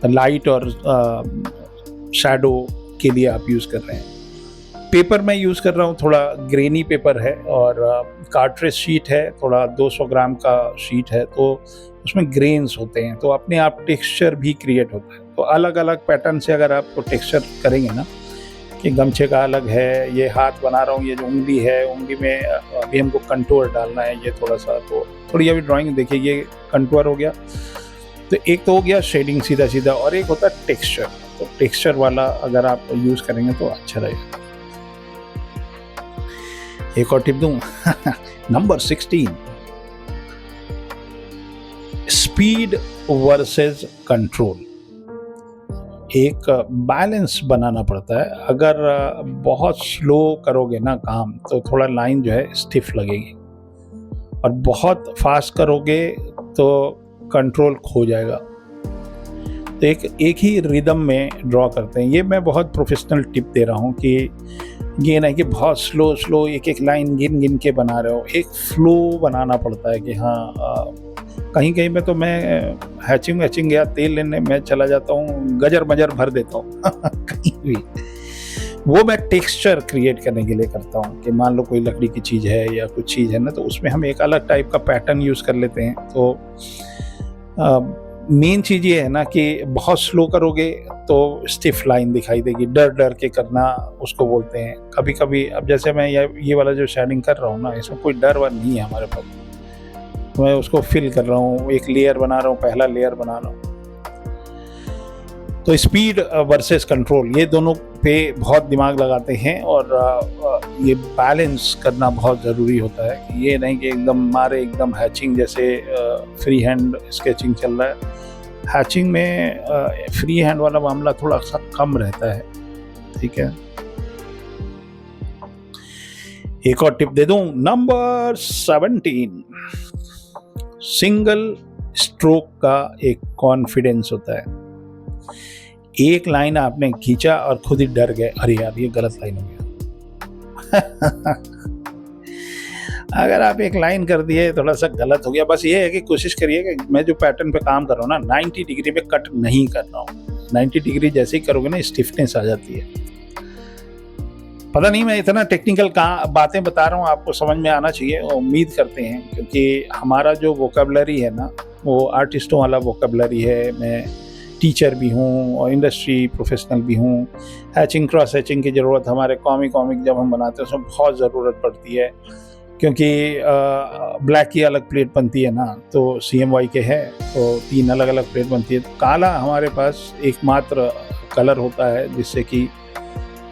लाइट और शैडो के लिए आप यूज़ कर रहे हैं। पेपर मैं यूज़ कर रहा हूँ, थोड़ा ग्रेनी पेपर है और कार्ट्रेज शीट है, थोड़ा 200 ग्राम का शीट है, तो उसमें ग्रेन्स होते हैं, तो अपने आप टेक्सचर भी क्रिएट होता है। तो अलग अलग पैटर्न से अगर आप टेक्सचर करेंगे ना, कि गमछे का अलग है, ये हाथ बना रहा हूँ, ये जो उंगली है, उंगली में अभी हमको कंटूर डालना है, ये थोड़ा सा, तो थोड़ी अभी ड्राइंग देखिए, ये कंटूर हो गया। तो एक तो हो गया शेडिंग सीधा सीधा, और एक होता है टेक्सचर। तो टेक्सचर वाला अगर आप यूज़ करेंगे तो अच्छा रहेगा। एक और टिप दूं नंबर 16, स्पीड वर्सेस कंट्रोल। एक बैलेंस बनाना पड़ता है। अगर बहुत स्लो करोगे ना काम तो थोड़ा लाइन जो है स्टिफ लगेगी, और बहुत फास्ट करोगे तो कंट्रोल खो जाएगा। तो एक ही रिदम में ड्रॉ करते हैं। ये मैं बहुत प्रोफेशनल टिप दे रहा हूँ कि ये नहीं कि बहुत स्लो एक लाइन गिन के बना रहे हो। एक फ्लो बनाना पड़ता है कि हाँ, कहीं में तो मैं हैचिंग या तेल लेने में चला जाता हूँ, गजर मजर भर देता हूँ कहीं भी। वो मैं टेक्सचर क्रिएट करने के लिए करता हूँ कि मान लो कोई लकड़ी की चीज़ है या कुछ चीज़ है ना, तो उसमें हम एक अलग टाइप का पैटर्न यूज़ कर लेते हैं। तो मेन चीज़ ये है ना कि बहुत स्लो करोगे तो स्टिफ लाइन दिखाई देगी, डर के करना उसको बोलते हैं। कभी कभी अब जैसे मैं ये वाला जो शेडिंग कर रहा हूँ ना, इसमें कोई डर वर नहीं है हमारे पास। मैं उसको फिल कर रहा हूँ, एक लेयर बना रहा हूँ, पहला लेयर बना रहा हूँ। तो स्पीड वर्सेस कंट्रोल, ये दोनों पे बहुत दिमाग लगाते हैं, और ये बैलेंस करना बहुत ज़रूरी होता है कि ये नहीं कि एकदम मारे एकदम हैचिंग जैसे फ्री हैंड स्केचिंग चल रहा है। हैचिंग में फ्री हैंड वाला मामला थोड़ा सा कम रहता है, ठीक है। एक और टिप दे दूं, नंबर 17, सिंगल स्ट्रोक का एक कॉन्फिडेंस होता है। एक लाइन आपने खींचा और खुद ही डर गए, अरे यार ये गलत लाइन हो गया अगर आप एक लाइन कर दिए थोड़ा सा गलत हो गया, बस ये है कि कोशिश करिए कि मैं जो पैटर्न पे काम कर रहा हूँ ना 90 डिग्री में कट नहीं कर रहा हूँ। 90 डिग्री जैसे ही करोगे ना स्टिफनेस आ जाती है। पता नहीं मैं इतना टेक्निकल बातें बता रहा हूँ, आपको समझ में आना चाहिए, उम्मीद करते हैं, क्योंकि हमारा जो वोकेबलरी है ना वो आर्टिस्टों वाला वोकेबलरी है। मैं टीचर भी हूँ और इंडस्ट्री प्रोफेशनल भी हूँ। हैचिंग क्रॉस हैचिंग की ज़रूरत हमारे कॉमिक जब हम बनाते हैं उसमें बहुत ज़रूरत पड़ती है, क्योंकि ब्लैक की अलग प्लेट बनती है ना, तो CMY के है तो 3 अलग अलग प्लेट बनती है। तो काला हमारे पास एकमात्र कलर होता है जिससे कि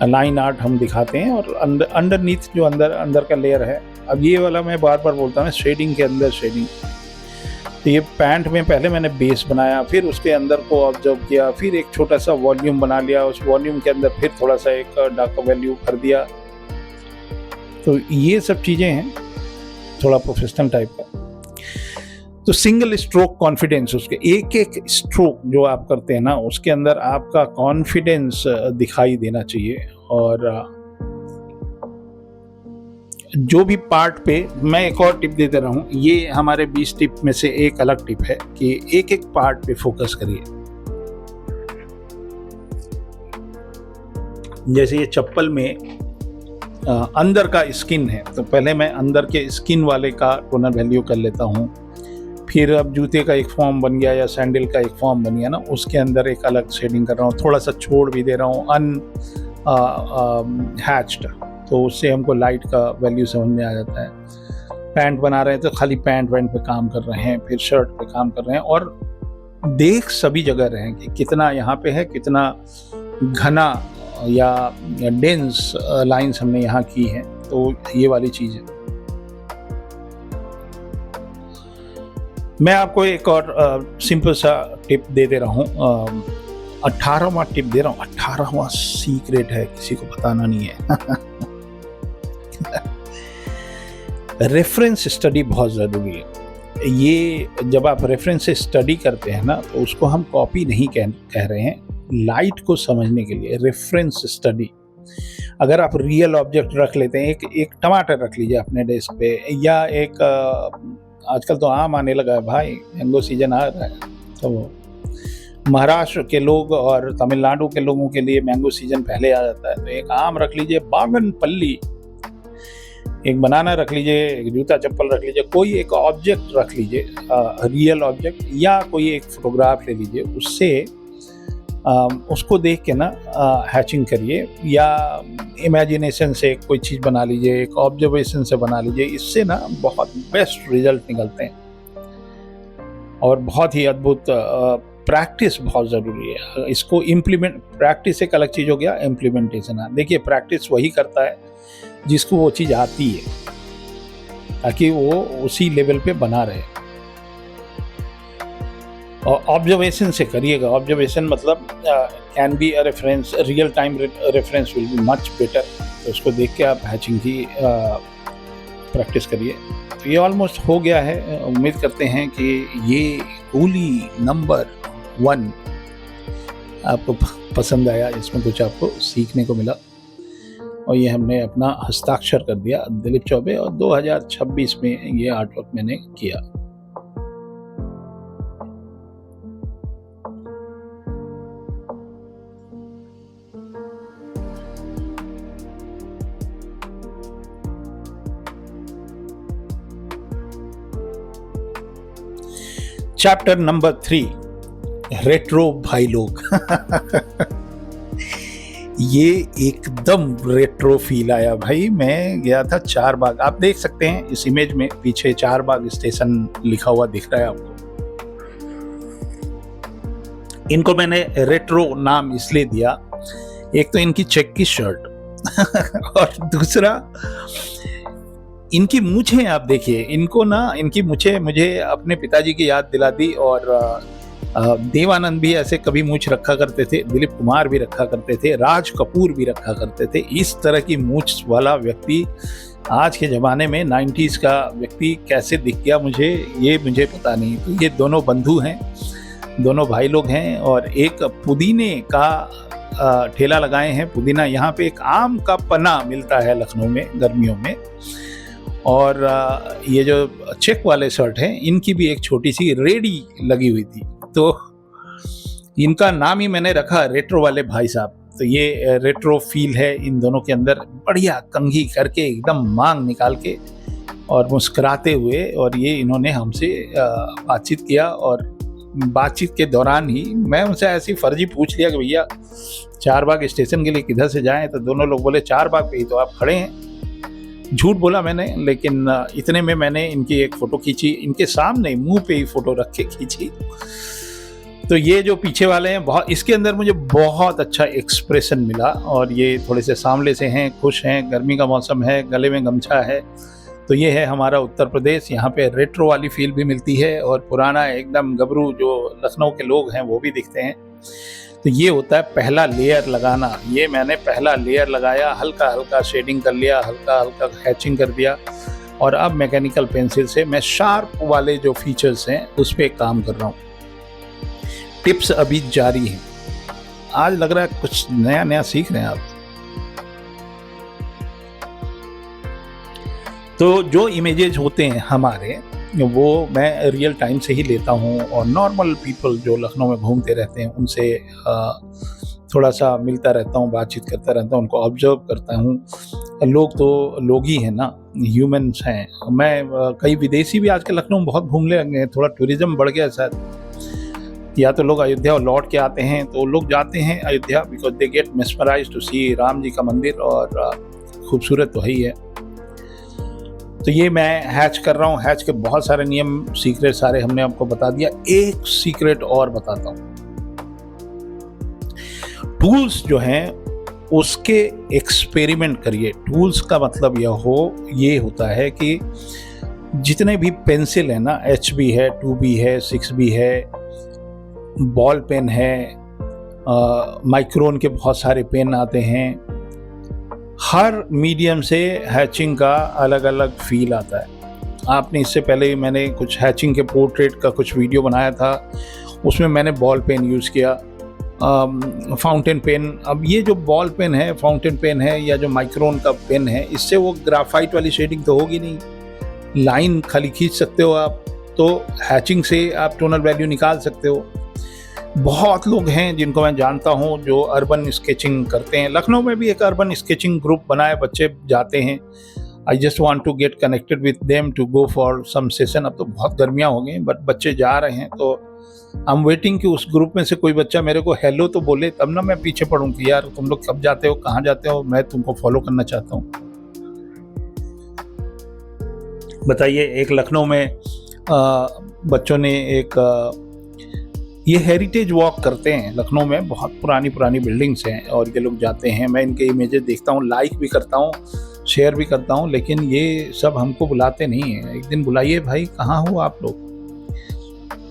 लाइन आर्ट हम दिखाते हैं, और अंडरनीथ जो अंदर का लेयर है। अब ये वाला मैं बार बार बोलता हूँ शेडिंग के अंदर शेडिंग। तो ये पैंट में पहले मैंने बेस बनाया, फिर उसके अंदर को ऑब्जर्व किया, फिर एक छोटा सा वॉल्यूम बना लिया, उस वॉल्यूम के अंदर फिर थोड़ा सा एक डार्क वैल्यू कर दिया। तो ये सब चीज़ें हैं थोड़ा प्रोफेशनल टाइप का। तो सिंगल स्ट्रोक कॉन्फिडेंस, उसके एक स्ट्रोक जो आप करते हैं ना उसके अंदर आपका कॉन्फिडेंस दिखाई देना चाहिए। और जो भी पार्ट पे, मैं एक और टिप देते रहा हूँ, ये हमारे 20 टिप में से एक अलग टिप है कि एक पार्ट पे फोकस करिए। जैसे ये चप्पल में अंदर का स्किन है, तो पहले मैं अंदर के स्किन वाले का टोनर वैल्यू कर लेता हूँ, फिर अब जूते का एक फॉर्म बन गया या सैंडल का एक फॉर्म बन गया ना, उसके अंदर एक अलग शेडिंग कर रहा हूँ, थोड़ा सा छोड़ भी दे रहा हूँ हैच्ड, तो उससे हमको लाइट का वैल्यू समझ में आ जाता है। पैंट बना रहे हैं तो खाली पैंट पे काम कर रहे हैं, फिर शर्ट पे काम कर रहे हैं, और देख सभी जगह रहे हैं कि कितना यहाँ पे है, कितना घना या डेंस लाइंस हमने यहाँ की हैं। तो ये वाली चीज़ है। मैं आपको एक और सिंपल सा टिप दे रहा हूँ, 18वां टिप दे रहा हूँ। 18वां सीक्रेट है, किसी को बताना नहीं है। रेफरेंस स्टडी बहुत ज़रूरी है। ये जब आप रेफरेंस से स्टडी करते हैं ना, तो उसको हम कॉपी नहीं कह रहे हैं, लाइट को समझने के लिए रेफरेंस स्टडी। अगर आप रियल ऑब्जेक्ट रख लेते हैं, एक टमाटर रख लीजिए अपने डेस्क पे, या एक आजकल तो आम आने लगा है भाई, मैंगो सीजन आ रहा है, तो महाराष्ट्र के लोग और तमिलनाडु के लोगों के लिए मैंगो सीजन पहले आ जाता है। तो एक आम रख लीजिए, बागनपल्ली, एक बनाना रख लीजिए, एक जूता चप्पल रख लीजिए, कोई एक ऑब्जेक्ट रख लीजिए, रियल ऑब्जेक्ट, या कोई एक फोटोग्राफ ले लीजिए, उससे उसको देख के ना हैचिंग करिए, या इमेजिनेशन से कोई चीज़ बना लीजिए, एक ऑब्जर्वेशन से बना लीजिए। इससे ना बहुत बेस्ट रिजल्ट निकलते हैं और बहुत ही अद्भुत। प्रैक्टिस बहुत ज़रूरी है, इसको इम्प्लीमेंट, प्रैक्टिस एक अलग चीज़ हो गया, इम्प्लीमेंटेशन है। देखिए, प्रैक्टिस वही करता है जिसको वो चीज़ आती है, ताकि वो उसी लेवल पे बना रहे। और ऑब्जर्वेशन से करिएगा। ऑब्जर्वेशन मतलब can be a reference, real time reference will be much better. तो उसको देख के आप हैचिंग की प्रैक्टिस करिए। तो ये ऑलमोस्ट हो गया है। उम्मीद करते हैं कि ये कूली नंबर 1 आपको पसंद आया, इसमें कुछ आपको सीखने को मिला, और ये हमने अपना हस्ताक्षर कर दिया, दिलीप चौबे, और 2026 में ये आर्टवर्क मैंने किया। चैप्टर नंबर 3, रेट्रो भाई लोग। ये एकदम रेट्रो फील आया भाई। मैं गया था चारबाग, आप देख सकते हैं इस इमेज में, पीछे चारबाग स्टेशन लिखा हुआ दिख रहा है आपको। इनको मैंने रेट्रो नाम इसलिए दिया, एक तो इनकी चेक की शर्ट और दूसरा इनकी मूछें। आप देखिए, इनको ना, इनकी मूछें मुझे अपने पिताजी की याद दिला दी। और देवानंद भी ऐसे कभी मूछ रखा करते थे, दिलीप कुमार भी रखा करते थे, राज कपूर भी रखा करते थे। इस तरह की मूछ वाला व्यक्ति आज के ज़माने में 90s का व्यक्ति कैसे दिख गया मुझे पता नहीं। तो ये दोनों बंधु हैं, दोनों भाई लोग हैं, और एक पुदीने का ठेला लगाए हैं। पुदीना, यहाँ पे एक आम का पन्ना मिलता है लखनऊ में गर्मियों में। और ये जो चेक वाले शर्ट हैं, इनकी भी एक छोटी सी रेडी लगी हुई थी, तो इनका नाम ही मैंने रखा रेट्रो वाले भाई साहब। तो ये रेट्रो फील है इन दोनों के अंदर, बढ़िया कंघी करके एकदम मांग निकाल के और मुस्कुराते हुए। और ये इन्होंने हमसे बातचीत किया, और बातचीत के दौरान ही मैं उनसे ऐसी फर्जी पूछ लिया कि भैया चारबाग स्टेशन के लिए किधर से जाएं। तो दोनों लोग बोले चारबाग पे ही तो आप खड़े हैं। झूठ बोला मैंने, लेकिन इतने में मैंने इनकी एक फ़ोटो खींची, इनके सामने मुंह पे ही फ़ोटो रख के खींची। तो ये जो पीछे वाले हैं, बहुत, इसके अंदर मुझे बहुत अच्छा एक्सप्रेशन मिला। और ये थोड़े से सांवले से हैं, खुश हैं, गर्मी का मौसम है, गले में गमछा है। तो ये है हमारा उत्तर प्रदेश। यहाँ पे रेट्रो वाली फील भी मिलती है, और पुराना एकदम गबरू जो लखनऊ के लोग हैं वो भी दिखते हैं। तो ये होता है पहला लेयर लगाना। ये मैंने पहला लेयर लगाया, हल्का हल्का शेडिंग कर लिया, हल्का हल्का हैचिंग कर दिया, और अब मैकेनिकल पेंसिल से मैं शार्प वाले जो फीचर्स हैं उस पर काम कर रहा हूँ। टिप्स अभी जारी हैं। आज लग रहा है कुछ नया नया सीख रहे हैं आप। तो जो इमेजेस होते हैं हमारे, वो मैं रियल टाइम से ही लेता हूँ, और नॉर्मल पीपल जो लखनऊ में घूमते रहते हैं उनसे थोड़ा सा मिलता रहता हूँ, बातचीत करता रहता हूँ, उनको ऑब्जर्व करता हूँ। लोग तो लोग ही हैं ना, ह्यूमंस हैं। मैं कई विदेशी भी आजकल लखनऊ में बहुत घूमने लगे हैं, थोड़ा टूरिज्म बढ़ गया शायद। या तो लोग अयोध्या और लौट के आते हैं, तो लोग जाते हैं Ayodhya because they get mesmerized to see Ram ji का मंदिर, और खूबसूरत तो है ही है। तो ये मैं हैच कर रहा हूँ। हैच के बहुत सारे नियम सीक्रेट सारे हमने आपको बता दिया। एक सीक्रेट और बताता हूँ, टूल्स जो हैं उसके एक्सपेरिमेंट करिए। टूल्स का मतलब ये होता है कि जितने भी पेंसिल है ना, HB है, 2B है, 6B है, बॉल पेन है, माइक्रोन के बहुत सारे पेन आते हैं, हर मीडियम से हैचिंग का अलग अलग फील आता है। आपने इससे पहले मैंने कुछ हैचिंग के पोर्ट्रेट का कुछ वीडियो बनाया था, उसमें मैंने बॉल पेन यूज़ किया, फाउंटेन पेन। अब ये जो बॉल पेन है, फाउंटेन पेन है, या जो माइक्रोन का पेन है, इससे वो ग्राफाइट वाली शेडिंग तो होगी नहीं, लाइन खाली खींच सकते हो आप, तो हैचिंग से आप टोनल वैल्यू निकाल सकते हो। बहुत लोग हैं जिनको मैं जानता हूं जो अर्बन स्केचिंग करते हैं। लखनऊ में भी एक अर्बन स्केचिंग ग्रुप बना है, बच्चे जाते हैं। I just want to get connected with them to go for some session. अब तो बहुत गर्मियां हो गई, बट बच्चे जा रहे हैं, तो आई एम वेटिंग कि उस ग्रुप में से कोई बच्चा मेरे को हेलो तो बोले, तब ना मैं पीछे पड़ूं कि यार तुम लोग कब जाते हो, कहाँ जाते हो, मैं तुमको फॉलो करना चाहता हूँ। बताइए, एक लखनऊ में बच्चों ने एक ये हेरिटेज वॉक करते हैं लखनऊ में, बहुत पुरानी पुरानी बिल्डिंग्स हैं और ये लोग जाते हैं। मैं इनके इमेजेस देखता हूँ, लाइक भी करता हूँ, शेयर भी करता हूँ, लेकिन ये सब हमको बुलाते नहीं हैं। एक दिन बुलाइए भाई, कहाँ हो आप लोग,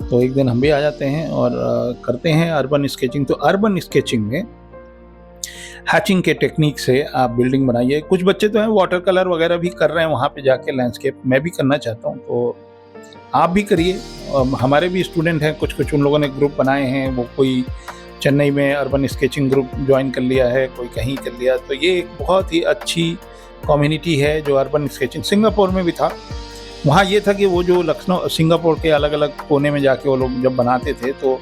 तो एक दिन हम भी आ जाते हैं और करते हैं अर्बन स्केचिंग। तो अर्बन स्केचिंग में हैचिंग के टेक्निक से आप बिल्डिंग बनाइए। कुछ बच्चे तो हैं वाटर कलर वगैरह भी कर रहे हैं वहाँ पे जाके, लैंडस्केप। मैं भी करना चाहता हूँ, तो आप भी करिए। हमारे भी स्टूडेंट हैं कुछ, उन लोगों ने ग्रुप बनाए हैं। वो कोई चेन्नई में अर्बन स्केचिंग ग्रुप ज्वाइन कर लिया है, कोई कहीं कर लिया। तो ये एक बहुत ही अच्छी कम्युनिटी है जो अर्बन स्केचिंग। सिंगापुर में भी था, वहाँ ये था कि वो जो लखनऊ सिंगापुर के अलग अलग कोने में जाके वो लोग जब बनाते थे, तो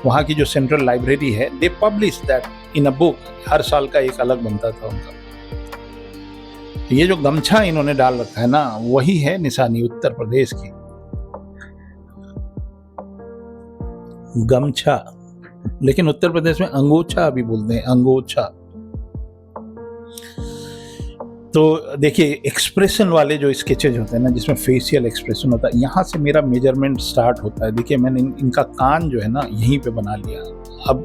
वहाँ की जो सेंट्रल लाइब्रेरी है, they publish that in a book. हर साल का एक अलग बनता था उनका। ये जो गमछा इन्होंने डाल रखा है ना, वही है निशानी उत्तर प्रदेश की। गमछा, लेकिन उत्तर प्रदेश में अंगोछा भी बोलते हैं, अंगोछा। तो देखिए, एक्सप्रेशन वाले जो स्केचेज होते हैं ना, जिसमें फेशियल एक्सप्रेशन होता है, यहाँ से मेरा मेजरमेंट स्टार्ट होता है। देखिए, मैंने इनका कान जो है ना यहीं पे बना लिया। अब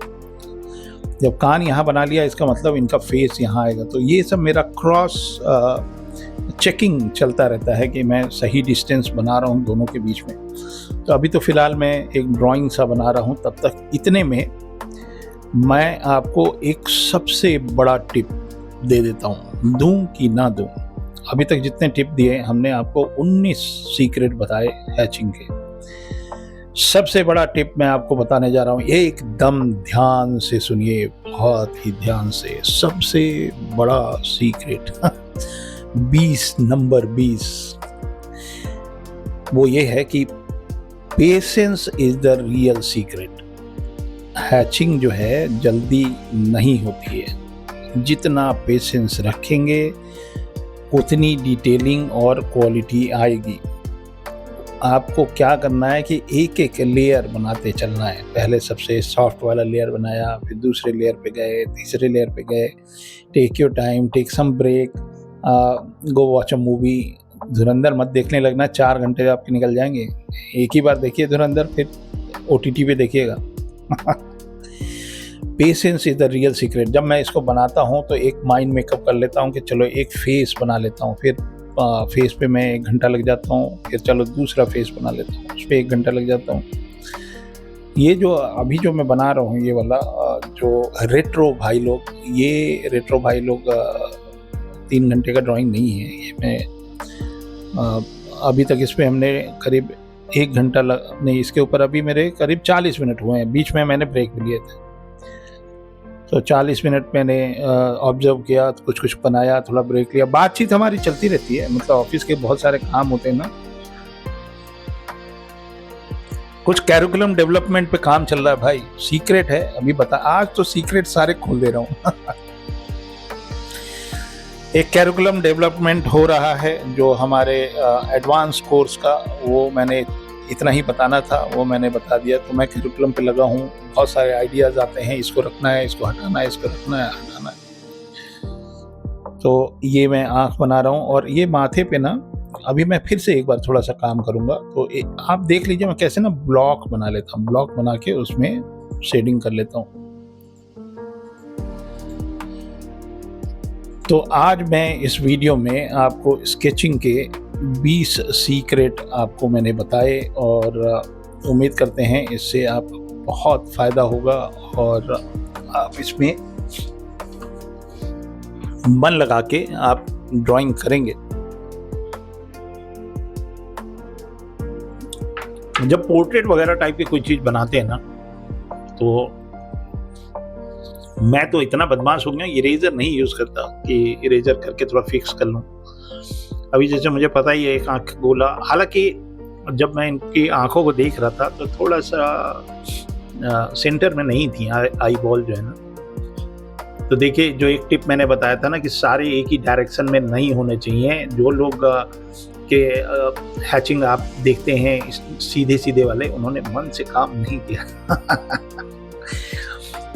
जब कान यहाँ बना लिया, इसका मतलब इनका फेस यहाँ आएगा। तो ये सब मेरा क्रॉस चेकिंग चलता रहता है कि मैं सही डिस्टेंस बना रहा हूँ दोनों के बीच में। तो अभी तो फ़िलहाल मैं एक ड्राइंग सा बना रहा हूँ। तब तक इतने में मैं आपको एक सबसे बड़ा टिप दे देता हूँ, दूं कि ना दूं। अभी तक जितने टिप दिए हमने आपको 19 सीक्रेट बताए हैचिंग के। सबसे बड़ा टिप मैं आपको बताने जा रहा हूँ, एकदम ध्यान से सुनिए, बहुत ही ध्यान से। सबसे बड़ा सीक्रेट 20 नंबर 20 वो ये है कि patience is the real secret. Hatching जो है जल्दी नहीं होती है। जितना पेशेंस रखेंगे उतनी डिटेलिंग और क्वालिटी आएगी। आपको क्या करना है कि एक एक लेयर बनाते चलना है। पहले सबसे सॉफ्ट वाला लेयर बनाया, फिर दूसरे लेयर पे गए, तीसरे लेयर पे गए। Take your time, take some break, go watch a movie. Dhurandhar मत देखने लगना, 4 घंटे आपके निकल जाएंगे। एक ही बार देखिए धुरंधर, फिर OTT पे देखिएगा। Patience is the real secret. जब मैं इसको बनाता हूँ तो एक माइंड मेकअप कर लेता हूँ कि चलो एक फेस बना लेता हूँ, फिर फेस पे मैं 1 घंटा लग जाता हूँ, फिर चलो दूसरा फेस बना लेता हूँ, उस पर 1 घंटा लग जाता हूँ। ये जो अभी जो मैं बना रहा हूँ, ये वाला जो रेट्रो भाई लोग, ये रेट्रो भाई लोग 3 घंटे का ड्राइंग नहीं है। ये मैं अभी तक इस पर हमने करीब 1 घंटा नहीं, इसके ऊपर अभी मेरे करीब 40 मिनट हुए हैं। बीच में मैंने ब्रेक भी लिए थे, तो 40 मिनट मैंने ऑब्जर्व किया, कुछ बनाया, थोड़ा ब्रेक लिया। बातचीत हमारी चलती रहती है, मतलब ऑफिस के बहुत सारे काम होते हैं ना, कुछ कैरिकुलम डेवलपमेंट पे काम चल रहा है भाई। सीक्रेट है, अभी बता, आज तो सीक्रेट सारे खोल दे रहा हूँ। एक कैरिकुलम डेवलपमेंट हो रहा है जो हमारे एडवांस कोर्स का, वो मैंने इतना ही बताना था, वो मैंने बता दिया। तो मैं कैरिकुलम पे लगा हूँ, बहुत सारे आइडियाज़ आते हैं, इसको रखना है, इसको हटाना है, इसको रखना है, हटाना है। तो ये मैं आँख बना रहा हूँ और ये माथे पे ना अभी मैं फिर से एक बार थोड़ा सा काम करूँगा। तो आप देख लीजिए मैं कैसे ना ब्लॉक बना लेता हूँ, ब्लॉक बना के उसमें शेडिंग कर लेता हूँ। तो आज मैं इस वीडियो में आपको स्केचिंग के 20 सीक्रेट आपको मैंने बताए और उम्मीद करते हैं इससे आप बहुत फ़ायदा होगा और आप इसमें मन लगा के आप ड्राइंग करेंगे। जब पोर्ट्रेट वगैरह टाइप की कोई चीज़ बनाते हैं ना, तो मैं तो इतना बदमाश हो गया, इरेजर नहीं यूज़ करता कि इरेजर करके थोड़ा फिक्स कर लूँ। अभी जैसे मुझे पता ही है एक आँख गोला, हालांकि जब मैं इनकी आँखों को देख रहा था तो थोड़ा सा सेंटर में नहीं थी आई बॉल जो है ना। तो देखिए जो एक टिप मैंने बताया था ना कि सारे एक ही डायरेक्शन में नहीं होने चाहिए। जो लोग के हैचिंग आप देखते हैं सीधे सीधे वाले, उन्होंने मन से काम नहीं किया।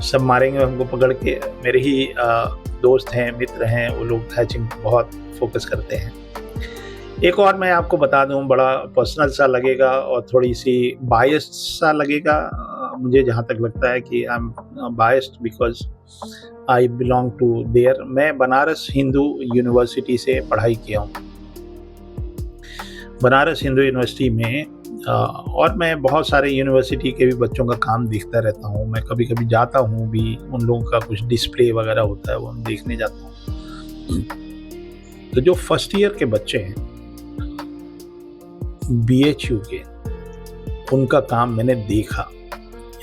सब मारेंगे हमको पकड़ के। मेरे ही दोस्त हैं, मित्र हैं, वो लोग हैचिंग बहुत फोकस करते हैं। एक और मैं आपको बता दूं, बड़ा पर्सनल सा लगेगा और थोड़ी सी बायस्ड सा लगेगा। मुझे जहाँ तक लगता है कि I am biased because I belong to there. मैं बनारस हिंदू यूनिवर्सिटी से पढ़ाई किया हूँ, बनारस हिंदू यूनिवर्सिटी में। और मैं बहुत सारे यूनिवर्सिटी के भी बच्चों का काम देखता रहता हूँ। मैं कभी कभी जाता हूँ भी, उन लोगों का कुछ डिस्प्ले वगैरह होता है वो हम देखने जाता हूँ। तो जो फर्स्ट ईयर के बच्चे हैं BHU के, उनका काम मैंने देखा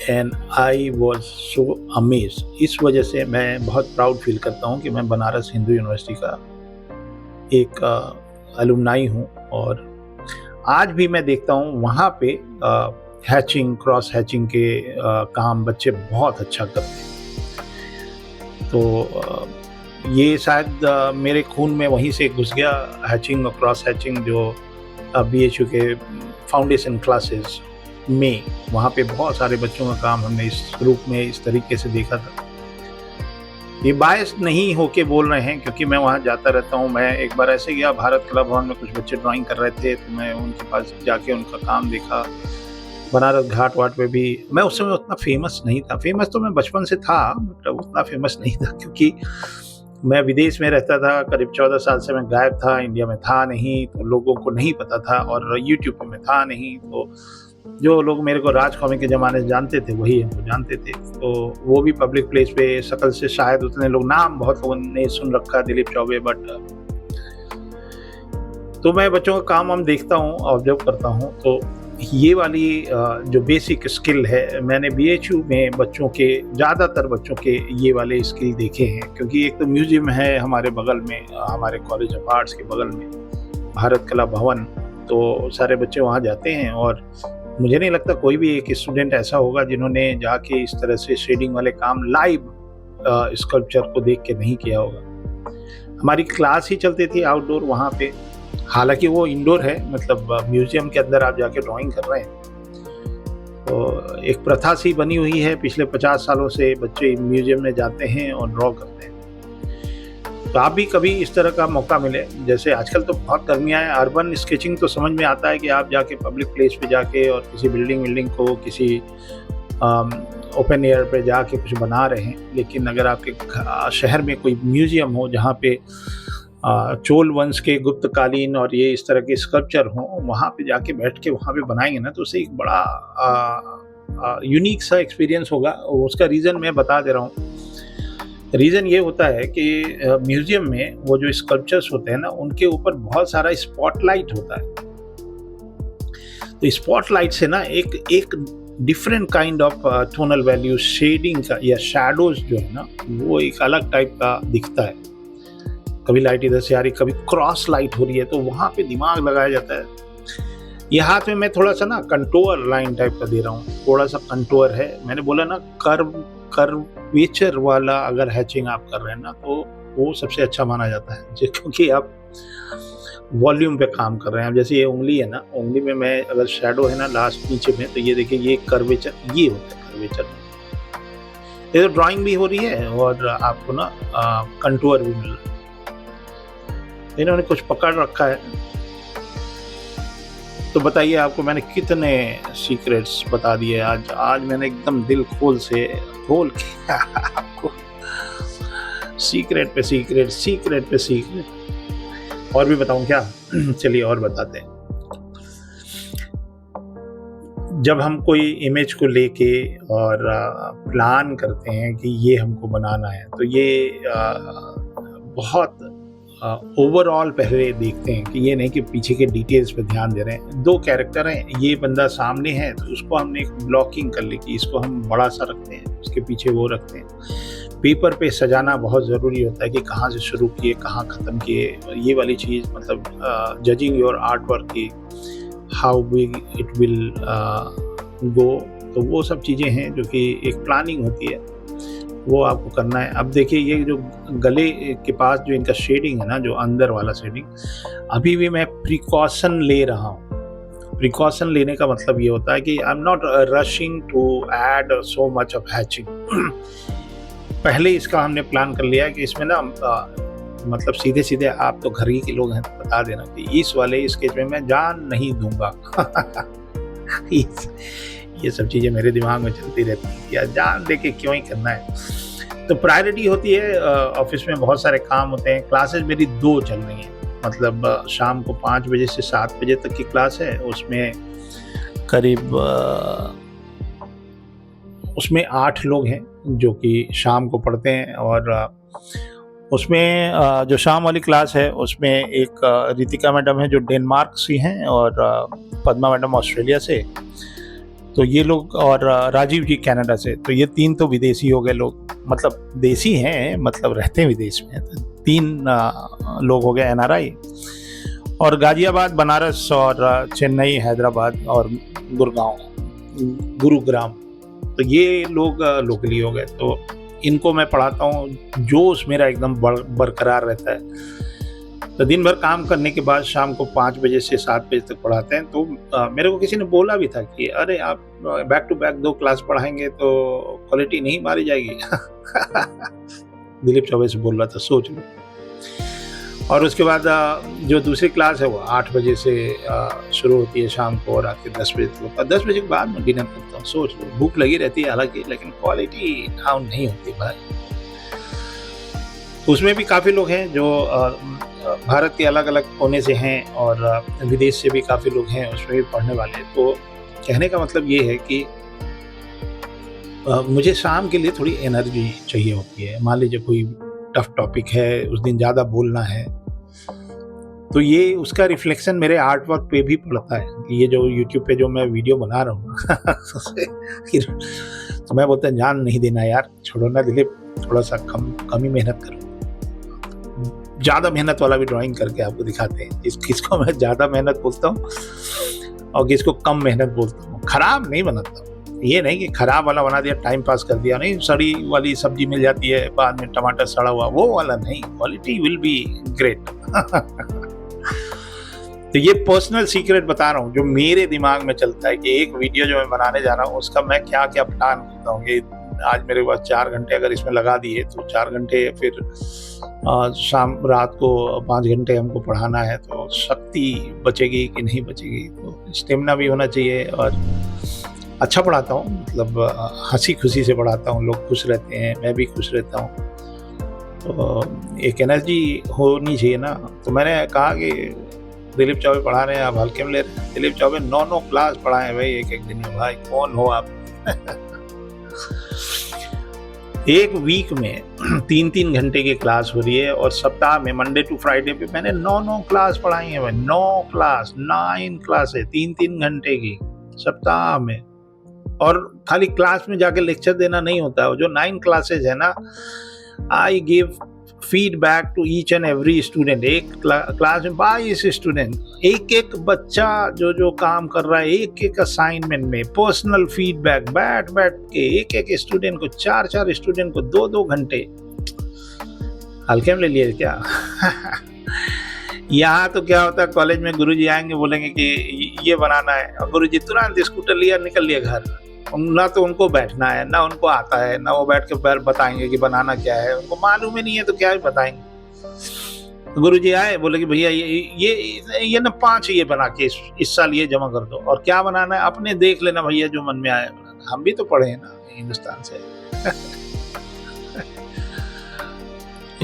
and I was so amazed. इस वजह से मैं बहुत प्राउड फील करता हूँ कि मैं बनारस हिंदू यूनिवर्सिटी का एक अलुमनाई हूँ। और आज भी मैं देखता हूँ वहाँ पे हैचिंग, क्रॉस हैचिंग के काम बच्चे बहुत अच्छा करते हैं। तो ये शायद मेरे खून में वहीं से घुस गया, हैचिंग और क्रॉस हैचिंग, जो BHU के फाउंडेशन क्लासेस में वहाँ पे बहुत सारे बच्चों का काम हमने इस रूप में, इस तरीके से देखा था। ये बायस नहीं होके बोल रहे हैं क्योंकि मैं वहाँ जाता रहता हूँ। मैं एक बार ऐसे गया, भारत कला भवन में कुछ बच्चे ड्राइंग कर रहे थे, तो मैं उनके पास जाके उनका काम देखा। बनारस घाट वाट पे भी मैं उस समय उतना फेमस नहीं था। फेमस तो मैं बचपन से था, बट उतना फेमस नहीं था क्योंकि मैं विदेश में रहता था। करीब 14 साल से मैं गायब था, इंडिया में था नहीं, तो लोगों को नहीं पता था और यूट्यूब पे मैं था नहीं। तो जो लोग मेरे को राज कॉमिक के ज़माने से जानते थे वही हमको जानते थे। तो वो भी पब्लिक प्लेस पे, शकल से शायद उतने लोग, नाम बहुत लोगों ने सुन रखा दिलीप चौबे, बट तो मैं बच्चों का काम हम देखता हूँ, ऑब्जर्व करता हूँ। तो ये वाली जो बेसिक स्किल है, मैंने BHU में बच्चों के, ज़्यादातर बच्चों के ये वाले स्किल देखे हैं। क्योंकि एक तो म्यूजियम है हमारे बगल में, हमारे कॉलेज ऑफ आर्ट्स के बगल में भारत कला भवन, तो सारे बच्चे वहाँ जाते हैं। और मुझे नहीं लगता कोई भी एक स्टूडेंट ऐसा होगा जिन्होंने जाके इस तरह से शेडिंग वाले काम लाइव स्कल्पचर को देख के नहीं किया होगा। हमारी क्लास ही चलती थी आउटडोर वहाँ पे, हालांकि वो इंडोर है, मतलब म्यूजियम के अंदर आप जाके ड्राइंग कर रहे हैं। तो एक प्रथा सी बनी हुई है, पिछले 50 सालों से बच्चे म्यूजियम में जाते हैं और ड्रॉ करते हैं। तो आप भी कभी इस तरह का मौका मिले, जैसे आजकल तो बहुत गर्मियाँ हैं, अर्बन स्केचिंग तो समझ में आता है कि आप जाके पब्लिक प्लेस पे जाके और किसी बिल्डिंग को, किसी ओपन एयर पे जाके कुछ बना रहे हैं। लेकिन अगर आपके शहर में कोई म्यूजियम हो जहाँ पे चोल वंश के गुप्तकालीन और ये इस तरह के स्कल्पचर हों, वहाँ पे जाके बैठ के वहाँ पे बनाएंगे ना, तो उससे एक बड़ा यूनिक सा एक्सपीरियंस होगा। उसका रीज़न मैं बता दे रहा हूँ। रीज़न ये होता है कि म्यूज़ियम में वो जो स्कल्पचर्स होते हैं ना, उनके ऊपर बहुत सारा स्पॉटलाइट होता है। तो स्पॉटलाइट से ना एक different kind of tonal value, shading का या शैडोज जो है ना, वो एक अलग टाइप का दिखता है। कभी लाइट इधर से आ रही, कभी क्रॉस लाइट हो रही है, तो वहाँ पे दिमाग लगाया जाता है। ये हाथ में मैं थोड़ा सा ना कंटोर लाइन टाइप का दे रहा हूँ, थोड़ा सा कंटोर है। मैंने बोला ना कर्वेचर वाला अगर हैचिंग आप कर रहे हैं ना, तो वो सबसे अच्छा माना जाता है क्योंकि आप वॉल्यूम पे काम कर रहे हैं। अब जैसे ये उंगली है ना, उंगली में मैं अगर शेडो है ना लास्ट नीचे में, तो ये देखिए ये कर्वेचर, ये होता है कर्वेचर। ये तो ड्राइंग भी हो रही है और आपको ना कंटूर भी मिल रहा है। इन्होंने कुछ पकड़ रखा है। तो बताइए आपको मैंने कितने सीक्रेट्स बता दिए आज मैंने एकदम दिल खोल के आपको सीक्रेट पे सीक्रेट और भी बताऊं क्या? चलिए और बताते हैं। जब हम कोई इमेज को लेके और प्लान करते हैं कि ये हमको बनाना है, तो ये बहुत ओवरऑल पहले देखते हैं कि ये नहीं कि पीछे के डिटेल्स पे ध्यान दे रहे हैं। 2 कैरेक्टर हैं, ये बंदा सामने है तो उसको हमने एक ब्लॉकिंग कर ली कि इसको हम बड़ा सा रखते हैं, उसके पीछे वो रखते हैं। पेपर पे सजाना बहुत ज़रूरी होता है कि कहाँ से शुरू किए कहाँ ख़त्म किए, ये वाली चीज़ मतलब जजिंग योर आर्ट वर्क की how big it will go, तो वो सब चीज़ें हैं जो कि एक प्लानिंग होती है, वो आपको करना है। अब देखिए ये जो गले के पास जो इनका शेडिंग है ना, जो अंदर वाला शेडिंग, अभी भी मैं प्रिकॉशन ले रहा हूँ। प्रिकॉशन लेने का मतलब ये होता है कि I am not rushing to add so much of hatching. पहले इसका हमने प्लान कर लिया कि इसमें ना मतलब सीधे आप तो घर ही के लोग हैं तो बता देना कि इस वाले स्केच में मैं जान नहीं दूंगा। ये सब चीज़ें मेरे दिमाग में चलती रहती हैं, या जान दे के क्यों ही करना है। तो प्रायोरिटी होती है, ऑफिस में बहुत सारे काम होते हैं। क्लासेस मेरी 2 चल रही हैं, मतलब शाम को 5 बजे से 7 बजे तक की क्लास है। उसमें करीब उसमें 8 लोग हैं जो कि शाम को पढ़ते हैं, और उसमें जो शाम वाली क्लास है उसमें एक रितिका मैडम है जो डेनमार्क से हैं, और पद्मा मैडम ऑस्ट्रेलिया से, तो ये लोग, और राजीव जी कनाडा से। तो ये 3 तो विदेशी हो गए लोग, मतलब देसी हैं, मतलब रहते हैं विदेश में। तो 3 लोग हो गए NRI, और गाजियाबाद, बनारस और चेन्नई, हैदराबाद और गुरुग्राम, तो ये लोग लोकली हो गए। तो इनको मैं पढ़ाता हूँ, जोश मेरा एकदम बरकरार रहता है। तो दिन भर काम करने के बाद शाम को 5 बजे से 7 बजे तक पढ़ाते हैं। तो मेरे को किसी ने बोला भी था कि अरे आप बैक टू बैक 2 क्लास पढ़ाएंगे तो क्वालिटी नहीं मारी जाएगी। दिलीप चौबे से बोल रहा था, सोच लो। और उसके बाद जो दूसरी क्लास है वो 8 बजे से शुरू होती है शाम को, और रात के 10 बजे तक। और 10 बजे के बाद मैं डिनर करता हूँ। सोच लो, भूख लगी रहती है हालांकि, लेकिन क्वालिटी डाउन नहीं होती भाई। तो उसमें भी काफ़ी लोग हैं जो भारत के अलग अलग कोने से हैं, और विदेश से भी काफ़ी लोग हैं उसमें भी पढ़ने वाले। तो कहने का मतलब ये है कि मुझे शाम के लिए थोड़ी एनर्जी चाहिए होती है। मान लीजिए कोई टफ टॉपिक है, उस दिन ज़्यादा बोलना है, तो ये उसका रिफ्लेक्शन मेरे आर्ट वर्क पे भी पड़ता है। ये जो यूट्यूब पे जो मैं वीडियो बना रहा हूँ तो मैं बोलता जान नहीं देना यार, छोड़ो ना दिलीप, थोड़ा सा कम ही मेहनत करो। ज़्यादा मेहनत वाला भी ड्राइंग करके आपको दिखाते हैं, किसको मैं ज़्यादा मेहनत बोलता हूँ और किसको कम मेहनत बोलता हूँ। खराब नहीं बनाता, ये नहीं कि खराब वाला बना दिया, टाइम पास कर दिया, नहीं। सड़ी वाली सब्जी मिल जाती है बाद में, टमाटर सड़ा हुआ, वो वाला नहीं। Quality will be great. तो ये पर्सनल सीक्रेट बता रहा हूँ जो मेरे दिमाग में चलता है कि एक वीडियो जो मैं बनाने जा रहा हूँ उसका मैं क्या क्या प्लान करता हूँ। ये आज मेरे पास 4 घंटे अगर इसमें लगा दिए तो 4 घंटे, फिर शाम रात को 5 घंटे हमको पढ़ाना है, तो शक्ति बचेगी कि नहीं बचेगी। तो स्टेमिना भी होना चाहिए, और अच्छा पढ़ाता हूँ, मतलब हंसी खुशी से पढ़ाता हूँ, लोग खुश रहते हैं, मैं भी खुश रहता हूँ। तो एक एनर्जी होनी चाहिए ना। तो मैंने कहा कि दिलीप चौबे पढ़ा रहे हैं, आप हल्के में ले रहे हैं। दिलीप चौबे 9 क्लास पढ़ाए भाई एक दिन में। भाई कौन हो आप? एक वीक में 3 घंटे की क्लास हो रही है, और सप्ताह में मंडे टू फ्राइडे पे मैंने 9 क्लास पढ़ाई है भाई। 9 क्लास है 3 घंटे की सप्ताह में। और खाली क्लास में जाके लेक्चर देना नहीं होता है। जो 9 क्लासेज है ना, I give feedback to each and every student. एक क्लास में 22 स्टूडेंट, एक बच्चा जो काम कर रहा है, एक असाइनमेंट में पर्सनल फीडबैक, बैठ के एक स्टूडेंट को, 4 स्टूडेंट को 2 घंटे। हल्के में ले लिए क्या? यहाँ तो क्या होता है, कॉलेज में गुरुजी आएंगे, बोलेंगे कि ये बनाना है, और गुरुजी तुरंत स्कूटर लिया निकल लिया घर। ना तो उनको बैठना है, ना उनको आता है, ना वो बैठ के बताएंगे कि बनाना क्या है, उनको मालूम ही नहीं है तो क्या ही बताएंगे। तो गुरुजी आए, बोले कि भैया ये ना 5 ये बना के इस साल ये जमा कर दो, और क्या बनाना है अपने देख लेना भैया, जो मन में आए बनाना। हम भी तो पढ़े हैं ना हिंदुस्तान से।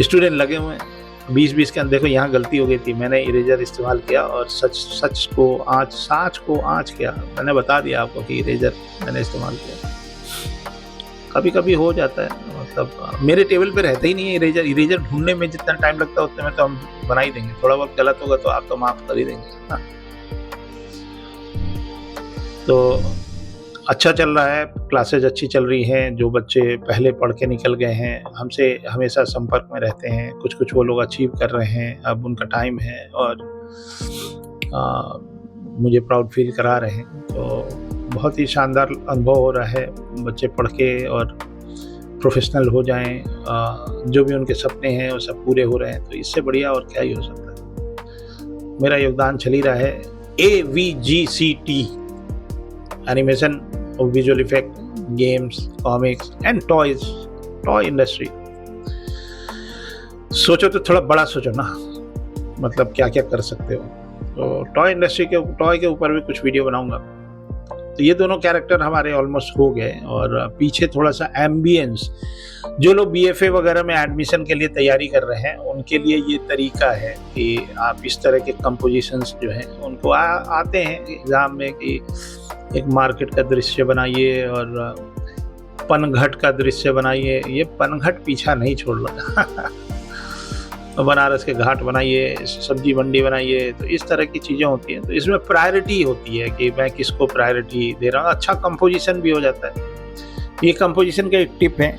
स्टूडेंट लगे हुए हैं 20-20 के अंदर। देखो यहाँ गलती हो गई थी, मैंने इरेजर इस्तेमाल किया और साँच को आँच किया। मैंने बता दिया आपको कि इरेजर मैंने इस्तेमाल किया। कभी कभी हो जाता है, मतलब मेरे टेबल पे रहता ही नहीं है इरेजर ढूंढने में जितना टाइम लगता है उतने में तो हम बना ही देंगे। थोड़ा बहुत गलत होगा तो आप तो माफ कर ही देंगे। हाँ। तो अच्छा चल रहा है, क्लासेज अच्छी चल रही हैं। जो बच्चे पहले पढ़ के निकल गए हैं हमसे हमेशा संपर्क में रहते हैं। कुछ वो लोग अचीव कर रहे हैं, अब उनका टाइम है और मुझे प्राउड फील करा रहे हैं। तो बहुत ही शानदार अनुभव हो रहा है, बच्चे पढ़ के और प्रोफेशनल हो जाएं, जो भी उनके सपने हैं वो सब पूरे हो रहे हैं। तो इससे बढ़िया और क्या ही हो सकता है। मेरा योगदान चल ही रहा है AVGCT, animation, visual effect, games, comics and toys, toy industry. सोचो तो थोड़ा बड़ा सोचो ना, मतलब क्या क्या कर सकते हो। तो टॉय इंडस्ट्री के टॉय के ऊपर भी कुछ वीडियो बनाऊंगा। तो ये दोनों कैरेक्टर हमारे ऑलमोस्ट हो गए, और पीछे थोड़ा सा एम्बियंस, जो लोग BFA वगैरह में एडमिशन के लिए तैयारी कर रहे हैं उनके लिए ये तरीका है कि आप इस तरह के कंपोजिशंस जो हैं उनको आते हैं एग्ज़ाम में कि एक मार्केट का दृश्य बनाइए और पनघट का दृश्य बनाइए। ये पनघट पीछा नहीं छोड़ रहा। बनारस के घाट बनाइए, सब्जी मंडी बनाइए। तो इस तरह की चीज़ें होती हैं। तो इसमें प्रायोरिटी होती है कि मैं किसको प्रायोरिटी दे रहा हूँ। अच्छा कंपोजिशन भी हो जाता है। ये कंपोजिशन का एक टिप है।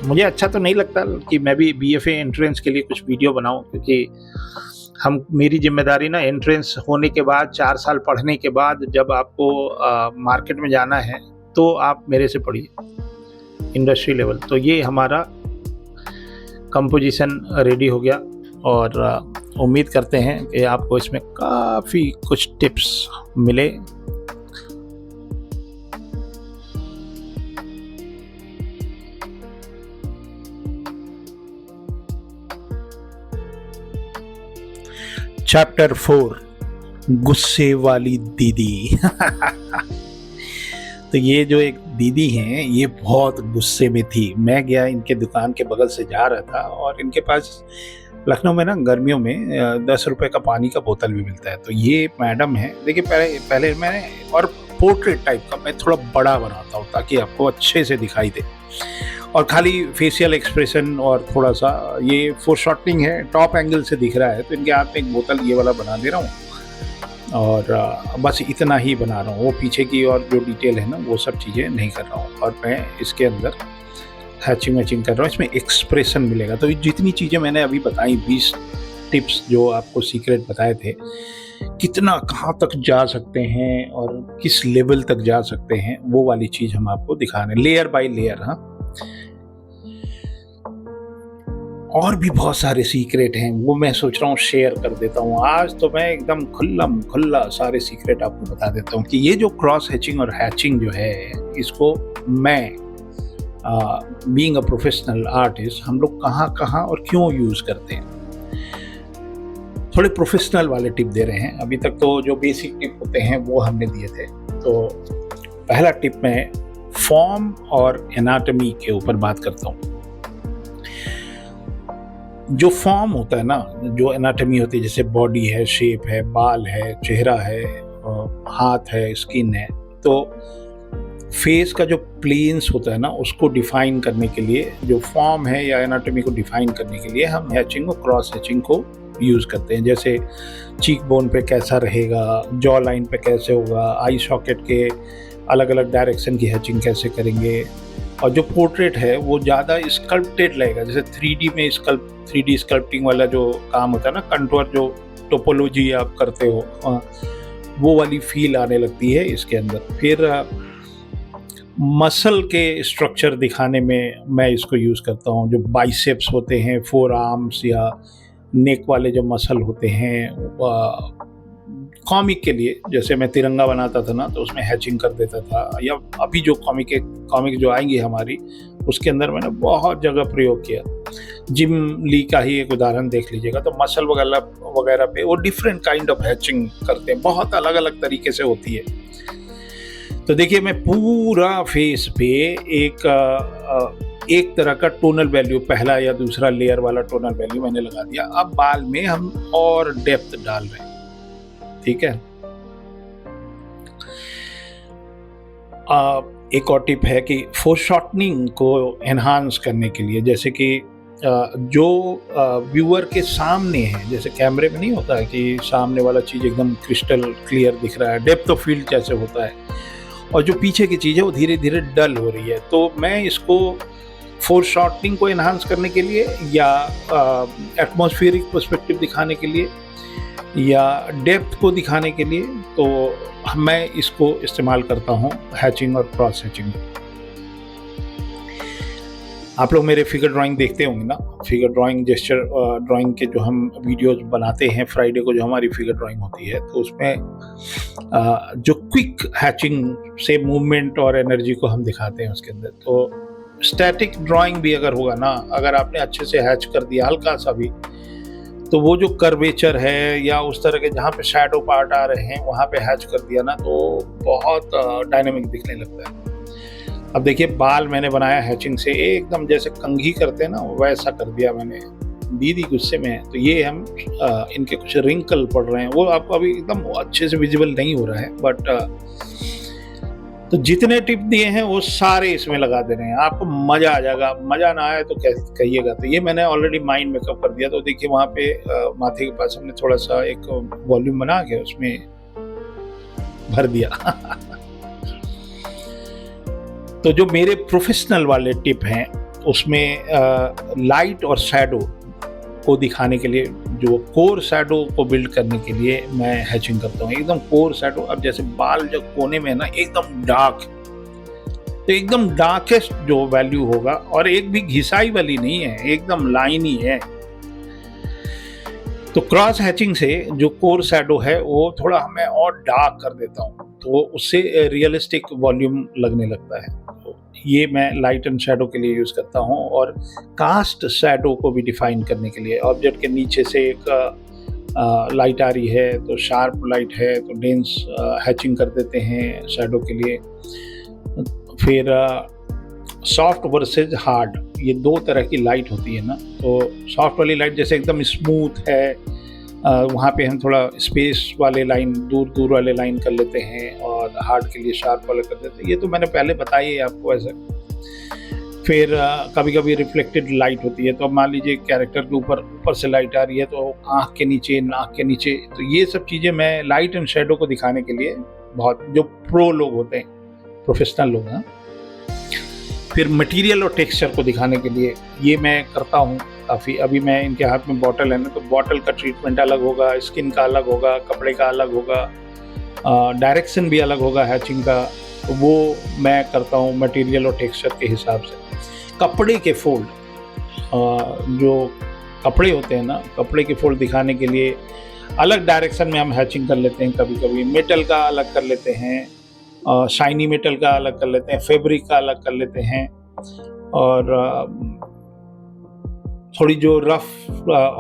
मुझे अच्छा तो नहीं लगता कि मैं भी BFA एंट्रेंस के लिए कुछ वीडियो बनाऊं, क्योंकि मेरी जिम्मेदारी ना एंट्रेंस होने के बाद 4 साल पढ़ने के बाद जब आपको मार्केट में जाना है तो आप मेरे से पढ़िए इंडस्ट्री लेवल। तो ये हमारा कंपोजिशन रेडी हो गया, और उम्मीद करते हैं कि आपको इसमें काफ़ी कुछ टिप्स मिले। चैप्टर 4, गुस्से वाली दीदी। तो ये जो एक दीदी हैं ये बहुत गुस्से में थी। मैं गया इनके दुकान के बगल से जा रहा था, और इनके पास लखनऊ में ना गर्मियों में 10 रुपए का पानी का बोतल भी मिलता है। तो ये मैडम है, देखिए पहले मैंने, और पोर्ट्रेट टाइप का मैं थोड़ा बड़ा बनाता हूँ ताकि आपको अच्छे से दिखाई दे, और खाली फेशियल एक्सप्रेशन और थोड़ा सा ये फोरशॉटिंग है, टॉप एंगल से दिख रहा है। तो इनके हाथ में एक बोतल ये वाला बना दे रहा हूँ, और बस इतना ही बना रहा हूँ। वो पीछे की और जो डिटेल है ना वो सब चीज़ें नहीं कर रहा हूँ, और मैं इसके अंदर हैचिंग मैचिंग कर रहा हूँ। इसमें एक्सप्रेशन मिलेगा। तो जितनी चीज़ें मैंने अभी बताई, 20 टिप्स जो आपको सीक्रेट बताए थे, कितना कहाँ तक जा सकते हैं और किस लेवल तक जा सकते हैं, वो वाली चीज़ हम आपको दिखा रहे हैं लेयर बाय लेयर। हाँ, और भी बहुत सारे सीक्रेट हैं, वो मैं सोच रहा हूँ शेयर कर देता हूँ। आज तो मैं एकदम खुल्ला सारे सीक्रेट आपको बता देता हूँ कि ये जो क्रॉस हैचिंग और हैचिंग जो है, इसको मैं बीइंग अ प्रोफेशनल आर्टिस्ट हम लोग कहाँ और क्यों यूज़ करते हैं। थोड़े प्रोफेशनल वाले टिप दे रहे हैं। अभी तक तो जो बेसिक टिप होते हैं वो हमने दिए थे। तो पहला टिप मैं फॉर्म और एनाटॉमी के ऊपर बात करता हूँ। जो फॉर्म होता है ना, जो एनाटॉमी होती है, जैसे बॉडी है, शेप है, बाल है, चेहरा है, हाथ है, स्किन है, तो फेस का जो प्लेन्स होता है ना उसको डिफाइन करने के लिए, जो फॉर्म है या एनाटॉमी को डिफाइन करने के लिए हम हैचिंग और क्रॉस हैचिंग को यूज़ करते हैं। जैसे चीक बोन पे कैसा रहेगा, जॉ लाइन पे कैसे होगा, आई सॉकेट के अलग अलग डायरेक्शन की हैचिंग कैसे करेंगे, और जो पोर्ट्रेट है वो ज़्यादा स्कल्प्टेड रहेगा। जैसे 3D में 3D स्कल्पटिंग वाला जो काम होता है ना, कंटूर जो टोपोलॉजी आप करते हो, वो वाली फील आने लगती है इसके अंदर। फिर मसल के स्ट्रक्चर दिखाने में मैं इसको यूज़ करता हूँ। जो बाइसेप्स होते हैं, फोर आर्म्स या नेक वाले जो मसल होते हैं, कॉमिक के लिए जैसे मैं तिरंगा बनाता था ना, तो उसमें हैचिंग कर देता था, या अभी जो कॉमिक जो आएंगी हमारी, उसके अंदर मैंने बहुत जगह प्रयोग किया। जिम ली का ही एक उदाहरण देख लीजिएगा, तो मसल वगैरह वगैरह पे वो डिफरेंट काइंड ऑफ हैचिंग करते हैं, बहुत अलग अलग तरीके से होती है। तो देखिए, मैं पूरा फेस पे एक तरह का टोनल वैल्यू, पहला या दूसरा लेयर वाला टोनल वैल्यू मैंने लगा दिया। अब बाल में हम और डेप्थ डाल रहे हैं, ठीक है। एक और टिप है कि फोरशॉर्टनिंग को एनहांस करने के लिए, जैसे कि जो व्यूअर के सामने है, जैसे कैमरे में नहीं होता है कि सामने वाला चीज़ एकदम क्रिस्टल क्लियर दिख रहा है, डेप्थ ऑफ फील्ड जैसे होता है, और जो पीछे की चीज़ है वो धीरे धीरे डल हो रही है। तो मैं इसको फोरशॉर्टनिंग को एनहांस करने के लिए, या एटमॉस्फेरिक पर्सपेक्टिव दिखाने के लिए, या डेप्थ को दिखाने के लिए, तो मैं इसको इस्तेमाल करता हूँ, हैचिंग और क्रॉस हैचिंग। आप लोग मेरे फिगर ड्राइंग देखते होंगे ना, फिगर ड्राइंग, जेस्चर ड्राइंग के जो हम वीडियोज बनाते हैं, फ्राइडे को जो हमारी फिगर ड्राइंग होती है, तो उसमें जो क्विक हैचिंग से मूवमेंट और एनर्जी को हम दिखाते हैं उसके अंदर। तो स्टैटिक ड्राइंग भी अगर होगा ना, अगर आपने अच्छे से हैच कर दिया हल्का सा भी, तो वो जो कर्वेचर है या उस तरह के जहाँ पे शैडो पार्ट आ रहे हैं वहाँ पे हैच कर दिया ना, तो बहुत डायनेमिक दिखने लगता है। अब देखिए, बाल मैंने बनाया हैचिंग से, एकदम जैसे कंघी करते हैं ना, वैसा कर दिया मैंने। दीदी गुस्से में है, तो ये हम इनके कुछ रिंकल पड़ रहे हैं, वो आपको अभी एकदम अच्छे से विजिबल नहीं हो रहा है, बट तो जितने टिप दिए हैं वो सारे इसमें लगा दे रहे हैं। आपको मजा आ जाएगा, मजा ना आए तो कहिएगा। तो ये मैंने ऑलरेडी माइंड मेकअप कर दिया। तो देखिए, वहाँ पे माथे के पास हमने थोड़ा सा एक वॉल्यूम बना के उसमें भर दिया। तो जो मेरे प्रोफेशनल वाले टिप हैं, उसमें लाइट और शैडो को दिखाने के लिए, जो कोर शैडो को बिल्ड करने के लिए मैं हैचिंग करता हूँ, एकदम कोर शैडो। अब जैसे बाल जो कोने में है ना, एकदम डार्क, तो एकदम डार्केस्ट जो वैल्यू होगा, और एक भी घिसाई वाली नहीं है, एकदम लाइन ही है। तो क्रॉस हैचिंग से जो कोर शैडो है वो थोड़ा मैं और डार्क कर देता हूँ, तो उससे रियलिस्टिक वॉल्यूम लगने लगता है। तो ये मैं लाइट एंड शैडो के लिए यूज़ करता हूँ। और कास्ट शैडो को भी डिफाइन करने के लिए, ऑब्जेक्ट के नीचे से एक लाइट आ रही है, तो शार्प लाइट है, तो डेंस हैचिंग कर देते हैं शैडो के लिए। फिर सॉफ्ट वर्सेज हार्ड, ये दो तरह की लाइट होती है ना। तो सॉफ्ट वाली लाइट जैसे एकदम स्मूथ है, वहाँ पे हम थोड़ा स्पेस वाले लाइन, दूर दूर वाले लाइन कर लेते हैं, और हार्ड के लिए शार्प वाले कर देते हैं। ये तो मैंने पहले बताई है आपको ऐसे। फिर कभी कभी रिफ्लेक्टेड लाइट होती है, तो अब मान लीजिए कैरेक्टर के ऊपर से लाइट आ रही है, तो आँख के नीचे, नाक के नीचे, तो ये सब चीज़ें मैं लाइट एंड शेडो को दिखाने के लिए, बहुत जो प्रो लोग होते हैं, प्रोफेशनल लोग हैं। फिर मटेरियल और टेक्सचर को दिखाने के लिए ये मैं करता हूँ काफ़ी। अभी मैं, इनके हाथ में बॉटल है ना, तो बॉटल का ट्रीटमेंट अलग होगा, स्किन का अलग होगा, कपड़े का अलग होगा, डायरेक्शन भी अलग होगा हैचिंग का, तो वो मैं करता हूँ मटेरियल और टेक्सचर के हिसाब से। कपड़े के फोल्ड, जो कपड़े होते हैं ना, कपड़े के फोल्ड दिखाने के लिए अलग डायरेक्शन में हम हैचिंग कर लेते हैं। कभी कभी मेटल का अलग कर लेते हैं, शाइनी मेटल का अलग कर लेते हैं, फैब्रिक का अलग कर लेते हैं, और थोड़ी जो रफ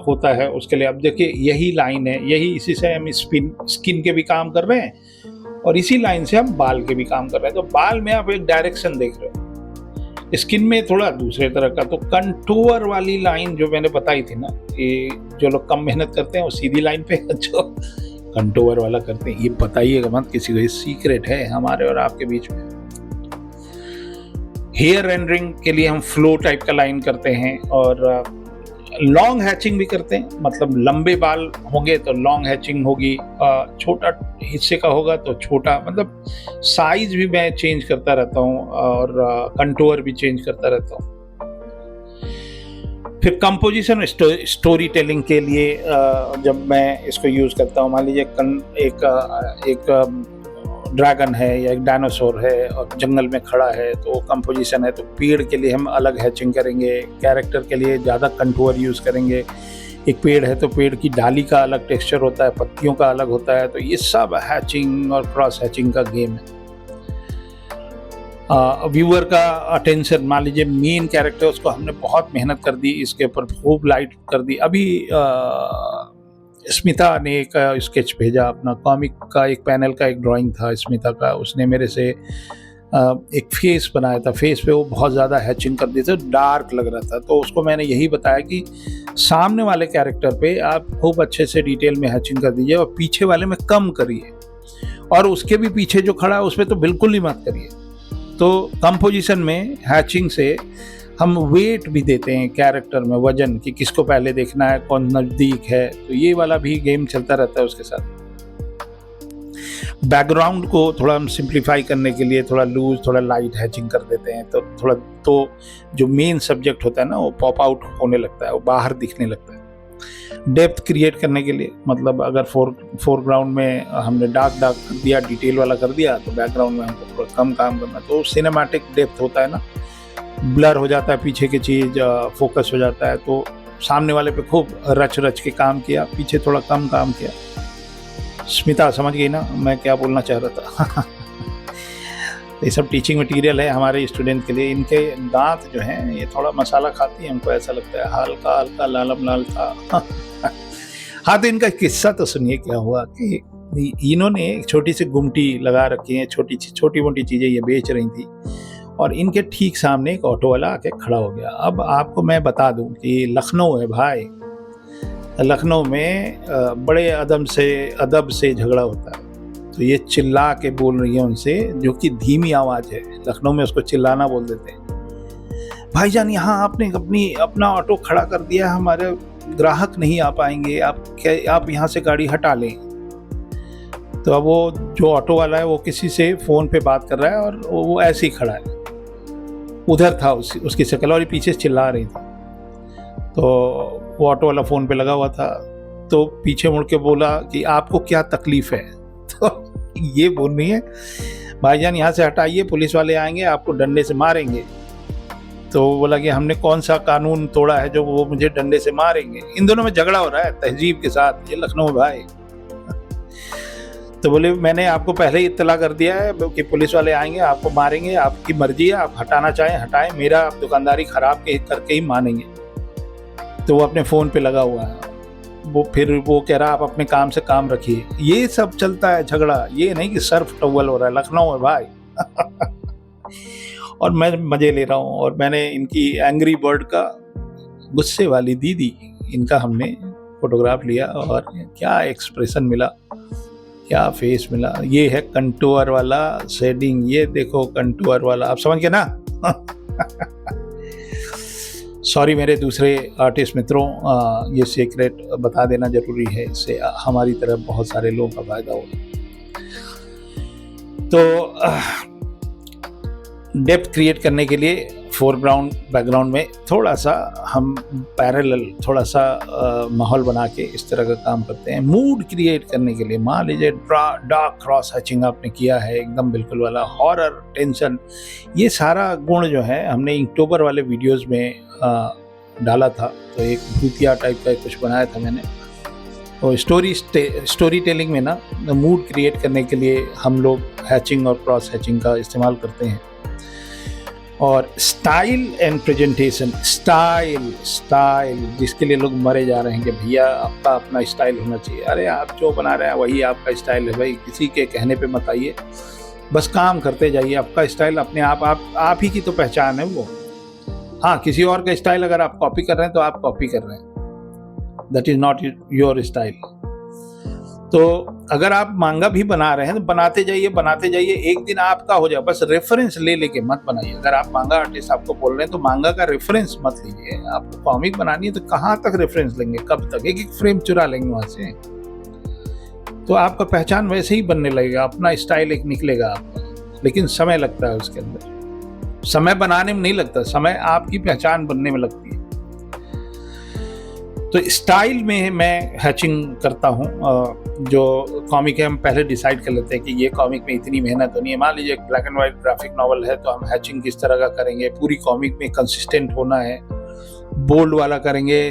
होता है उसके लिए। अब देखिए, यही लाइन है, यही इसी से हम स्किन के भी काम कर रहे हैं, और इसी लाइन से हम बाल के भी काम कर रहे हैं। तो बाल में आप एक डायरेक्शन देख रहे हो, स्किन में थोड़ा दूसरे तरह का। तो कंटूर वाली लाइन जो मैंने बताई थी ना, कि जो लोग कम मेहनत करते हैं वो सीधी लाइन पे, जो कंटूर वाला करते हैं, ये बताइएगा मत किसी को, ये सीक्रेट है हमारे और आपके बीच में। हेयर रेंडरिंग के लिए हम फ्लो टाइप का लाइन करते हैं, और लॉन्ग हैचिंग भी करते हैं। मतलब लंबे बाल होंगे तो लॉन्ग हैचिंग होगी, छोटा हिस्से का होगा तो छोटा, मतलब साइज भी मैं चेंज करता रहता हूँ, और कंटूर भी चेंज करता रहता हूँ। फिर कंपोजिशन स्टोरी टेलिंग के लिए जब मैं इसको यूज़ करता हूँ, मान लीजिए एक ड्रैगन है या एक डायनासोर है और जंगल में खड़ा है, तो कंपोजिशन है, तो पेड़ के लिए हम अलग हैचिंग करेंगे, कैरेक्टर के लिए ज़्यादा कंटूर यूज़ करेंगे। एक पेड़ है तो पेड़ की डाली का अलग टेक्सचर होता है, पत्तियों का अलग होता है, तो ये सब हैचिंग और क्रॉस हैचिंग का गेम है। व्यूअर का अटेंशन, मान लीजिए मेन कैरेक्टर, उसको हमने बहुत मेहनत कर दी, इसके ऊपर खूब लाइट कर दी। अभी स्मिता ने एक स्केच भेजा अपना कॉमिक का, एक पैनल का एक ड्राइंग था स्मिता का, उसने मेरे से एक फेस बनाया था, फेस पे वो बहुत ज़्यादा हैचिंग कर दी थी, डार्क लग रहा था। तो उसको मैंने यही बताया कि सामने वाले कैरेक्टर पे आप खूब अच्छे से डिटेल में हैचिंग कर दीजिए और पीछे वाले में कम करिए, और उसके भी पीछे जो खड़ा है उस पर तो बिल्कुल ही मत करिए। तो कंपोजिशन में हैचिंग से हम वेट भी देते हैं कैरेक्टर में, वजन, कि किसको पहले देखना है, कौन नज़दीक है, तो ये वाला भी गेम चलता रहता है उसके साथ। बैकग्राउंड को थोड़ा हम सिंप्लीफाई करने के लिए थोड़ा लूज, थोड़ा लाइट हैचिंग कर देते हैं, तो थोड़ा तो जो मेन सब्जेक्ट होता है ना वो पॉप आउट होने लगता है, वो बाहर दिखने लगता है। डेप्थ क्रिएट करने के लिए, मतलब अगर फोरग्राउंड में हमने डार्क कर दिया, डिटेल वाला कर दिया, तो बैकग्राउंड में हमको थोड़ा कम काम करना, तो सिनेमैटिक डेप्थ होता है ना, ब्लर हो जाता है पीछे की चीज़, फोकस हो जाता है। तो सामने वाले पे खूब रच के काम किया, पीछे थोड़ा कम काम किया। स्मिता समझ गई ना मैं क्या बोलना चाह रहा था। ये सब टीचिंग मटेरियल है हमारे स्टूडेंट के लिए। इनके दांत जो हैं ये थोड़ा मसाला खाती हैं, हमको ऐसा लगता है, हल्का हल्का लालम लाल था। हाँ, तो इनका किस्सा तो सुनिए क्या हुआ कि इन्होंने एक छोटी सी गुमटी लगा रखी है, छोटी मोटी चीज़ें ये बेच रही थी, और इनके ठीक सामने एक ऑटो वाला आके खड़ा हो गया। अब आपको मैं बता दूं कि लखनऊ है भाई, लखनऊ में बड़े अदब से झगड़ा होता है। तो ये चिल्ला के बोल रही है उनसे, जो कि धीमी आवाज़ है, लखनऊ में उसको चिल्लाना बोल देते हैं। भाईजान, यहाँ आपने अपना ऑटो खड़ा कर दिया, हमारे ग्राहक नहीं आ पाएंगे, आप यहाँ से गाड़ी हटा लें। तो अब वो जो ऑटो वाला है वो किसी से फ़ोन पे बात कर रहा है और वो ऐसे ही खड़ा है, उधर था उसकी शक्ल, और ये पीछे चिल्ला रही थी। तो वो ऑटो वाला फ़ोन पे लगा हुआ था, तो पीछे मुड़ के बोला कि आपको क्या तकलीफ़ है। तो ये बोल रही है, भाईजान यहाँ से हटाइए, पुलिस वाले आएंगे, आपको डंडे से मारेंगे। तो बोला कि हमने कौन सा कानून तोड़ा है जो वो मुझे डंडे से मारेंगे। इन दोनों में झगड़ा हो रहा है तहजीब के साथ, ये लखनऊ भाई। तो बोले मैंने आपको पहले ही इत्तला कर दिया है कि पुलिस वाले आएंगे, आपको मारेंगे, आपकी मर्जी है, आप हटाना चाहें हटाएं, मेरा आप दुकानदारी खराब करके ही मानेंगे। तो वो अपने फ़ोन पे लगा हुआ है, वो कह रहा आप अपने काम से काम रखिए। ये सब चलता है झगड़ा, ये नहीं कि सर्फ टॉवल हो रहा है, लखनऊ है भाई। और मैं मज़े ले रहा हूँ। और मैंने इनकी एंग्री बर्ड का, गुस्से वाली दीदी, इनका हमने फोटोग्राफ लिया, और क्या एक्सप्रेशन मिला, क्या फेस मिला। ये है कंटूर वाला शेडिंग, ये देखो कंटूर वाला, आप समझ गए ना। सॉरी मेरे दूसरे आर्टिस्ट मित्रों, ये सीक्रेट बता देना ज़रूरी है, इससे हमारी तरफ बहुत सारे लोगों का फ़ायदा होगा। तो डेप्थ क्रिएट करने के लिए फोरग्राउंड बैकग्राउंड में थोड़ा सा हम पैरेलल, थोड़ा सा माहौल बना के इस तरह का काम करते हैं। मूड क्रिएट करने के लिए, मान लीजिए डार्क क्रॉस हैचिंग आपने किया है, एकदम बिल्कुल वाला हॉरर, टेंशन, ये सारा गुण जो है हमने इक्टोबर वाले वीडियोस में डाला था। तो एक भूतिया टाइप का कुछ बनाया था मैंने। तो स्टोरी टेलिंग में ना मूड क्रिएट करने के लिए हम लोग हैचिंग और क्रॉस हैचिंग का इस्तेमाल करते हैं। और स्टाइल एंड प्रेजेंटेशन, स्टाइल जिसके लिए लोग मरे जा रहे हैं कि भैया आपका अपना स्टाइल होना चाहिए। अरे आप जो बना रहे हैं वही आपका स्टाइल है भाई, किसी के कहने पे मत आइए, बस काम करते जाइए। आपका स्टाइल अपने आप ही की तो पहचान है वो। हाँ, किसी और का स्टाइल अगर आप कॉपी कर रहे हैं तो आप कॉपी कर रहे हैं, that is not your style. तो अगर आप मांगा भी बना रहे हैं तो बनाते जाइए, एक दिन आपका हो जाए। बस रेफरेंस ले लेके मत बनाइए। अगर आप मांगा आर्टिस्ट आपको बोल रहे हैं तो मांगा का रेफरेंस मत लीजिए। आपको कॉमिक बनानी है तो कहाँ तक रेफरेंस लेंगे, कब तक एक फ्रेम चुरा लेंगे वहाँ से। तो आपका पहचान वैसे ही बनने लगेगा, अपना स्टाइल एक निकलेगा आपका, लेकिन समय लगता है उसके अंदर। समय बनाने में नहीं लगता, समय आपकी पहचान बनने में लगती है। तो स्टाइल में मैं हैचिंग करता हूँ। जो कॉमिक है हम पहले डिसाइड कर लेते हैं कि ये कॉमिक में इतनी मेहनत होनी है। मान लीजिए एक black and white graphic novel है तो हम हैचिंग किस तरह का करेंगे, पूरी कॉमिक में कंसिस्टेंट होना है, बोल्ड वाला करेंगे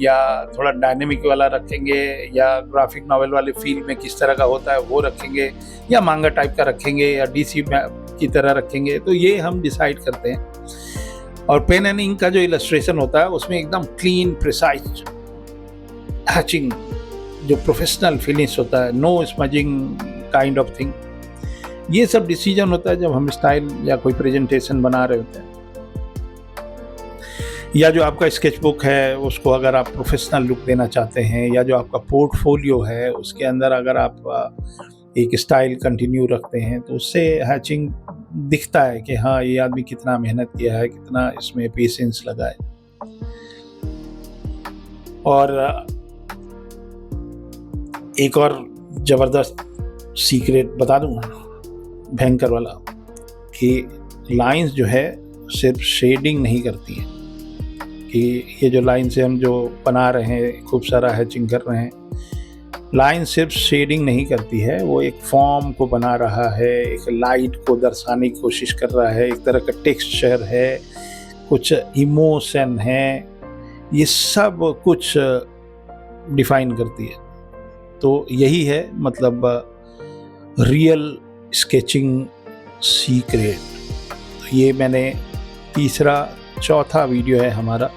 या थोड़ा डायनेमिक वाला रखेंगे, या ग्राफिक नॉवल वाले फील में किस तरह का होता है वो रखेंगे, या मांगा टाइप का रखेंगे, या डीसी की तरह रखेंगे। तो ये हम डिसाइड करते हैं। और पेन एंड इंक का जो इलस्ट्रेशन होता है उसमें एकदम क्लीन प्रिसाइज हैचिंग, जो प्रोफेशनल फिनिश होता है, no smudging kind of thing. ये सब डिसीजन होता है जब हम स्टाइल या कोई प्रेजेंटेशन बना रहे होते हैं। या जो आपका स्केच बुक है उसको अगर आप प्रोफेशनल लुक देना चाहते हैं, या जो आपका पोर्टफोलियो है उसके अंदर अगर आप एक स्टाइल कंटिन्यू रखते हैं तो उससे हैचिंग दिखता है कि हाँ ये आदमी कितना मेहनत किया है, कितना इसमें पेशेंस लगा है। और एक और ज़बरदस्त सीक्रेट बता दूँ भयंकर वाला, कि लाइंस जो है सिर्फ शेडिंग नहीं करती है, कि ये जो लाइन से हम जो बना रहे हैं, खूब सारा हैचिंग कर रहे हैं, लाइन सिर्फ शेडिंग नहीं करती है, वो एक फॉर्म को बना रहा है, एक लाइट को दर्शाने की कोशिश कर रहा है, एक तरह का टेक्सचर है, कुछ इमोशन है, ये सब कुछ डिफाइन करती है। तो यही है मतलब रियल स्केचिंग सीक्रेट। तो ये मैंने चौथा वीडियो है हमारा,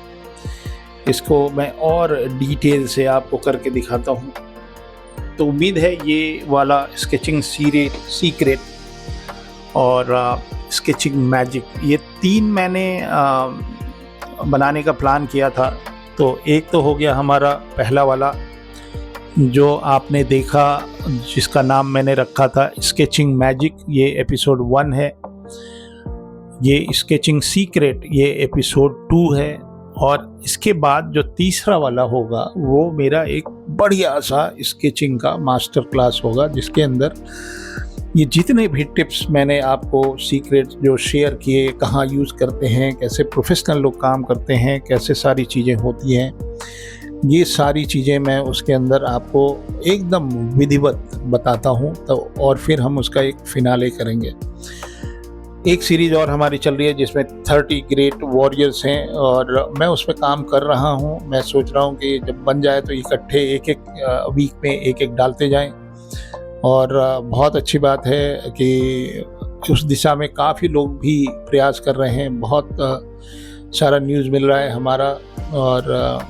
इसको मैं और डिटेल से आपको करके दिखाता हूँ। तो उम्मीद है ये वाला स्केचिंग सीक्रेट और स्केचिंग मैजिक, ये 3 मैंने बनाने का प्लान किया था। तो एक तो हो गया हमारा पहला वाला जो आपने देखा, जिसका नाम मैंने रखा था स्केचिंग मैजिक, ये एपिसोड 1 है। ये स्केचिंग सीक्रेट ये एपिसोड 2 है। और इसके बाद जो तीसरा वाला होगा वो मेरा एक बढ़िया सा स्केचिंग का मास्टर क्लास होगा, जिसके अंदर ये जितने भी टिप्स मैंने आपको सीक्रेट जो शेयर किए, कहाँ यूज़ करते हैं, कैसे प्रोफेशनल लोग काम करते हैं, कैसे सारी चीज़ें होती हैं, ये सारी चीज़ें मैं उसके अंदर आपको एकदम विधिवत बताता हूँ। तो और फिर हम उसका एक फिनाले करेंगे। एक सीरीज़ और हमारी चल रही है जिसमें 30 ग्रेट वॉरियर्स हैं और मैं उस पर काम कर रहा हूँ। मैं सोच रहा हूँ कि जब बन जाए तो इकट्ठे एक वीक में एक डालते जाएं। और बहुत अच्छी बात है कि उस दिशा में काफ़ी लोग भी प्रयास कर रहे हैं। बहुत सारा न्यूज़ मिल रहा है हमारा, और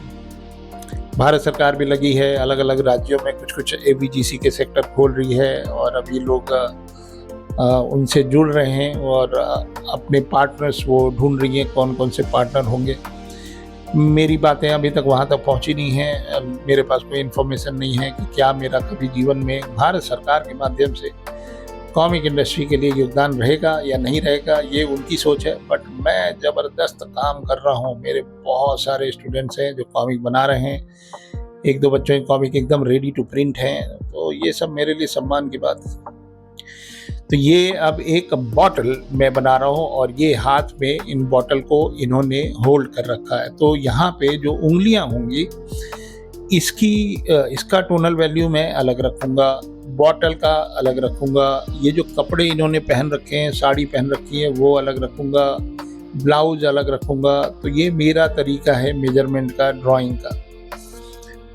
भारत सरकार भी लगी है, अलग अलग राज्यों में कुछ ABGC के सेक्टर खोल रही है और अभी लोग उनसे जुड़ रहे हैं और अपने पार्टनर्स वो ढूंढ रही हैं, कौन कौन से पार्टनर होंगे। मेरी बातें अभी तक वहाँ तक पहुँची नहीं हैं, मेरे पास कोई इन्फॉर्मेशन नहीं है कि क्या मेरा कभी जीवन में भारत सरकार के माध्यम से कॉमिक इंडस्ट्री के लिए योगदान रहेगा या नहीं रहेगा, ये उनकी सोच है। बट मैं ज़बरदस्त काम कर रहा हूँ। मेरे बहुत सारे स्टूडेंट्स हैं जो कॉमिक बना रहे हैं, 1-2 बच्चों की कॉमिक एकदम रेडी टू प्रिंट हैं। तो ये सब मेरे लिए सम्मान की बात है। तो ये अब एक बॉटल मैं बना रहा हूँ और ये हाथ में इन बॉटल को इन्होंने होल्ड कर रखा है। तो यहाँ पे जो उंगलियाँ होंगी इसका टोनल वैल्यू मैं अलग रखूँगा, बॉटल का अलग रखूँगा, ये जो कपड़े इन्होंने पहन रखे हैं, साड़ी पहन रखी है, वो अलग रखूँगा, ब्लाउज अलग रखूँगा। तो ये मेरा तरीका है मेजरमेंट का, ड्राइंग का।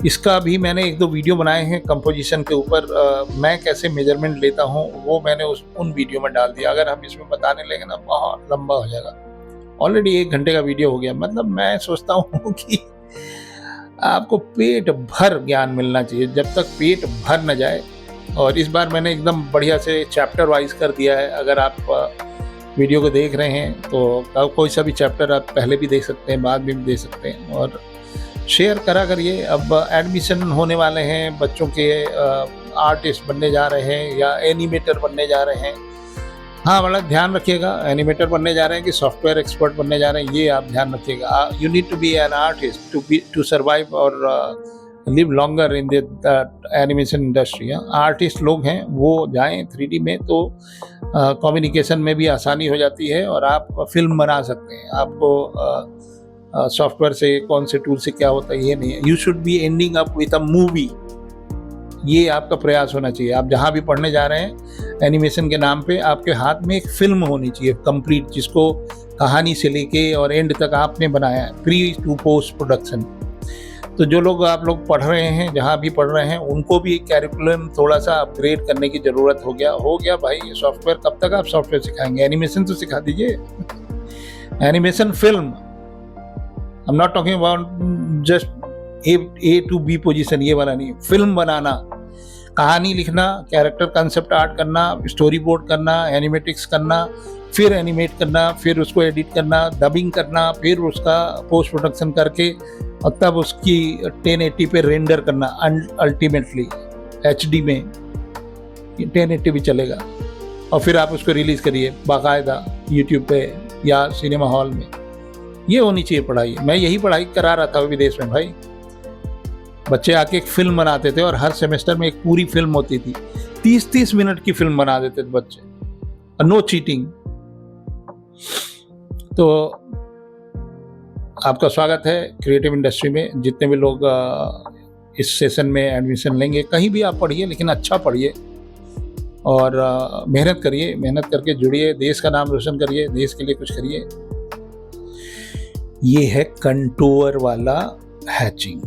इसका भी मैंने 1-2 वीडियो बनाए हैं कंपोजिशन के ऊपर। मैं कैसे मेजरमेंट लेता हूँ वो मैंने उन वीडियो में डाल दिया। अगर हम इसमें बताने लगे ना बहुत लंबा हो जाएगा। ऑलरेडी 1 घंटे का वीडियो हो गया। मतलब मैं सोचता हूँ कि आपको पेट भर ज्ञान मिलना चाहिए, जब तक पेट भर न जाए। और इस बार मैंने एकदम बढ़िया से चैप्टर वाइज कर दिया है। अगर आप वीडियो को देख रहे हैं तो कोई सा भी चैप्टर आप पहले भी देख सकते हैं, बाद में भी देख सकते हैं, और शेयर करा करिए। अब एडमिशन होने वाले हैं बच्चों के, आर्टिस्ट बनने जा रहे हैं या एनिमेटर बनने जा रहे हैं। हाँ, बड़ा ध्यान रखिएगा, एनिमेटर बनने जा रहे हैं कि सॉफ्टवेयर एक्सपर्ट बनने जा रहे हैं, ये आप ध्यान रखिएगा। You need to be an artist to survive और live longer in the animation industry. Artist लोग हैं वो जाएं 3D में, तो कम्युनिकेशन में भी आसानी हो जाती है और आप फिल्म बना सकते हैं। आपको सॉफ्टवेयर से कौन से टूल से क्या होता है ये नहीं है। You should be ending up with a movie, ये आपका प्रयास होना चाहिए। आप जहाँ भी पढ़ने जा रहे हैं एनिमेशन के नाम पे, आपके हाथ में एक फिल्म होनी चाहिए कंप्लीट, जिसको कहानी से लेके और एंड तक आपने बनाया है, प्री टू पोस्ट प्रोडक्शन। तो जो लोग आप लोग पढ़ रहे हैं, जहाँ भी पढ़ रहे हैं, उनको भी कैरिकुलम थोड़ा सा अपग्रेड करने की ज़रूरत हो गया भाई। सॉफ्टवेयर कब तक आप सॉफ्टवेयर सिखाएंगे, एनिमेशन तो सिखा दीजिए। Animation film, I am not talking about just A to B position, ये वाला नहीं। फिल्म बनाना, कहानी लिखना, कैरेक्टर कंसेप्ट आर्ट करना, स्टोरी बोर्ड करना, एनिमेटिक्स करना, फिर एनिमेट करना, फिर उसको एडिट करना, डबिंग करना, फिर उसका पोस्ट प्रोडक्शन करके और तब उसकी 1080 पे रेंडर करना। अल्टीमेटली HD में 1080 भी चलेगा, और फिर आप उसको रिलीज़ करिए बाकायदा यूट्यूब पे या सिनेमा हॉल में। ये होनी चाहिए पढ़ाई। मैं यही पढ़ाई करा रहा था विदेश में भाई। बच्चे आके एक फिल्म बनाते थे और हर सेमेस्टर में एक पूरी फिल्म होती थी, 30-30 मिनट की फिल्म बना देते थे बच्चे, नो चीटिंग। तो आपका स्वागत है क्रिएटिव इंडस्ट्री में। जितने भी लोग इस सेशन में एडमिशन लेंगे, कहीं भी आप पढ़िए, लेकिन अच्छा पढ़िए और मेहनत करिए, मेहनत करके जुड़िए, देश का नाम रोशन करिए, देश के लिए कुछ करिए। ये है कंटूर वाला हैचिंग।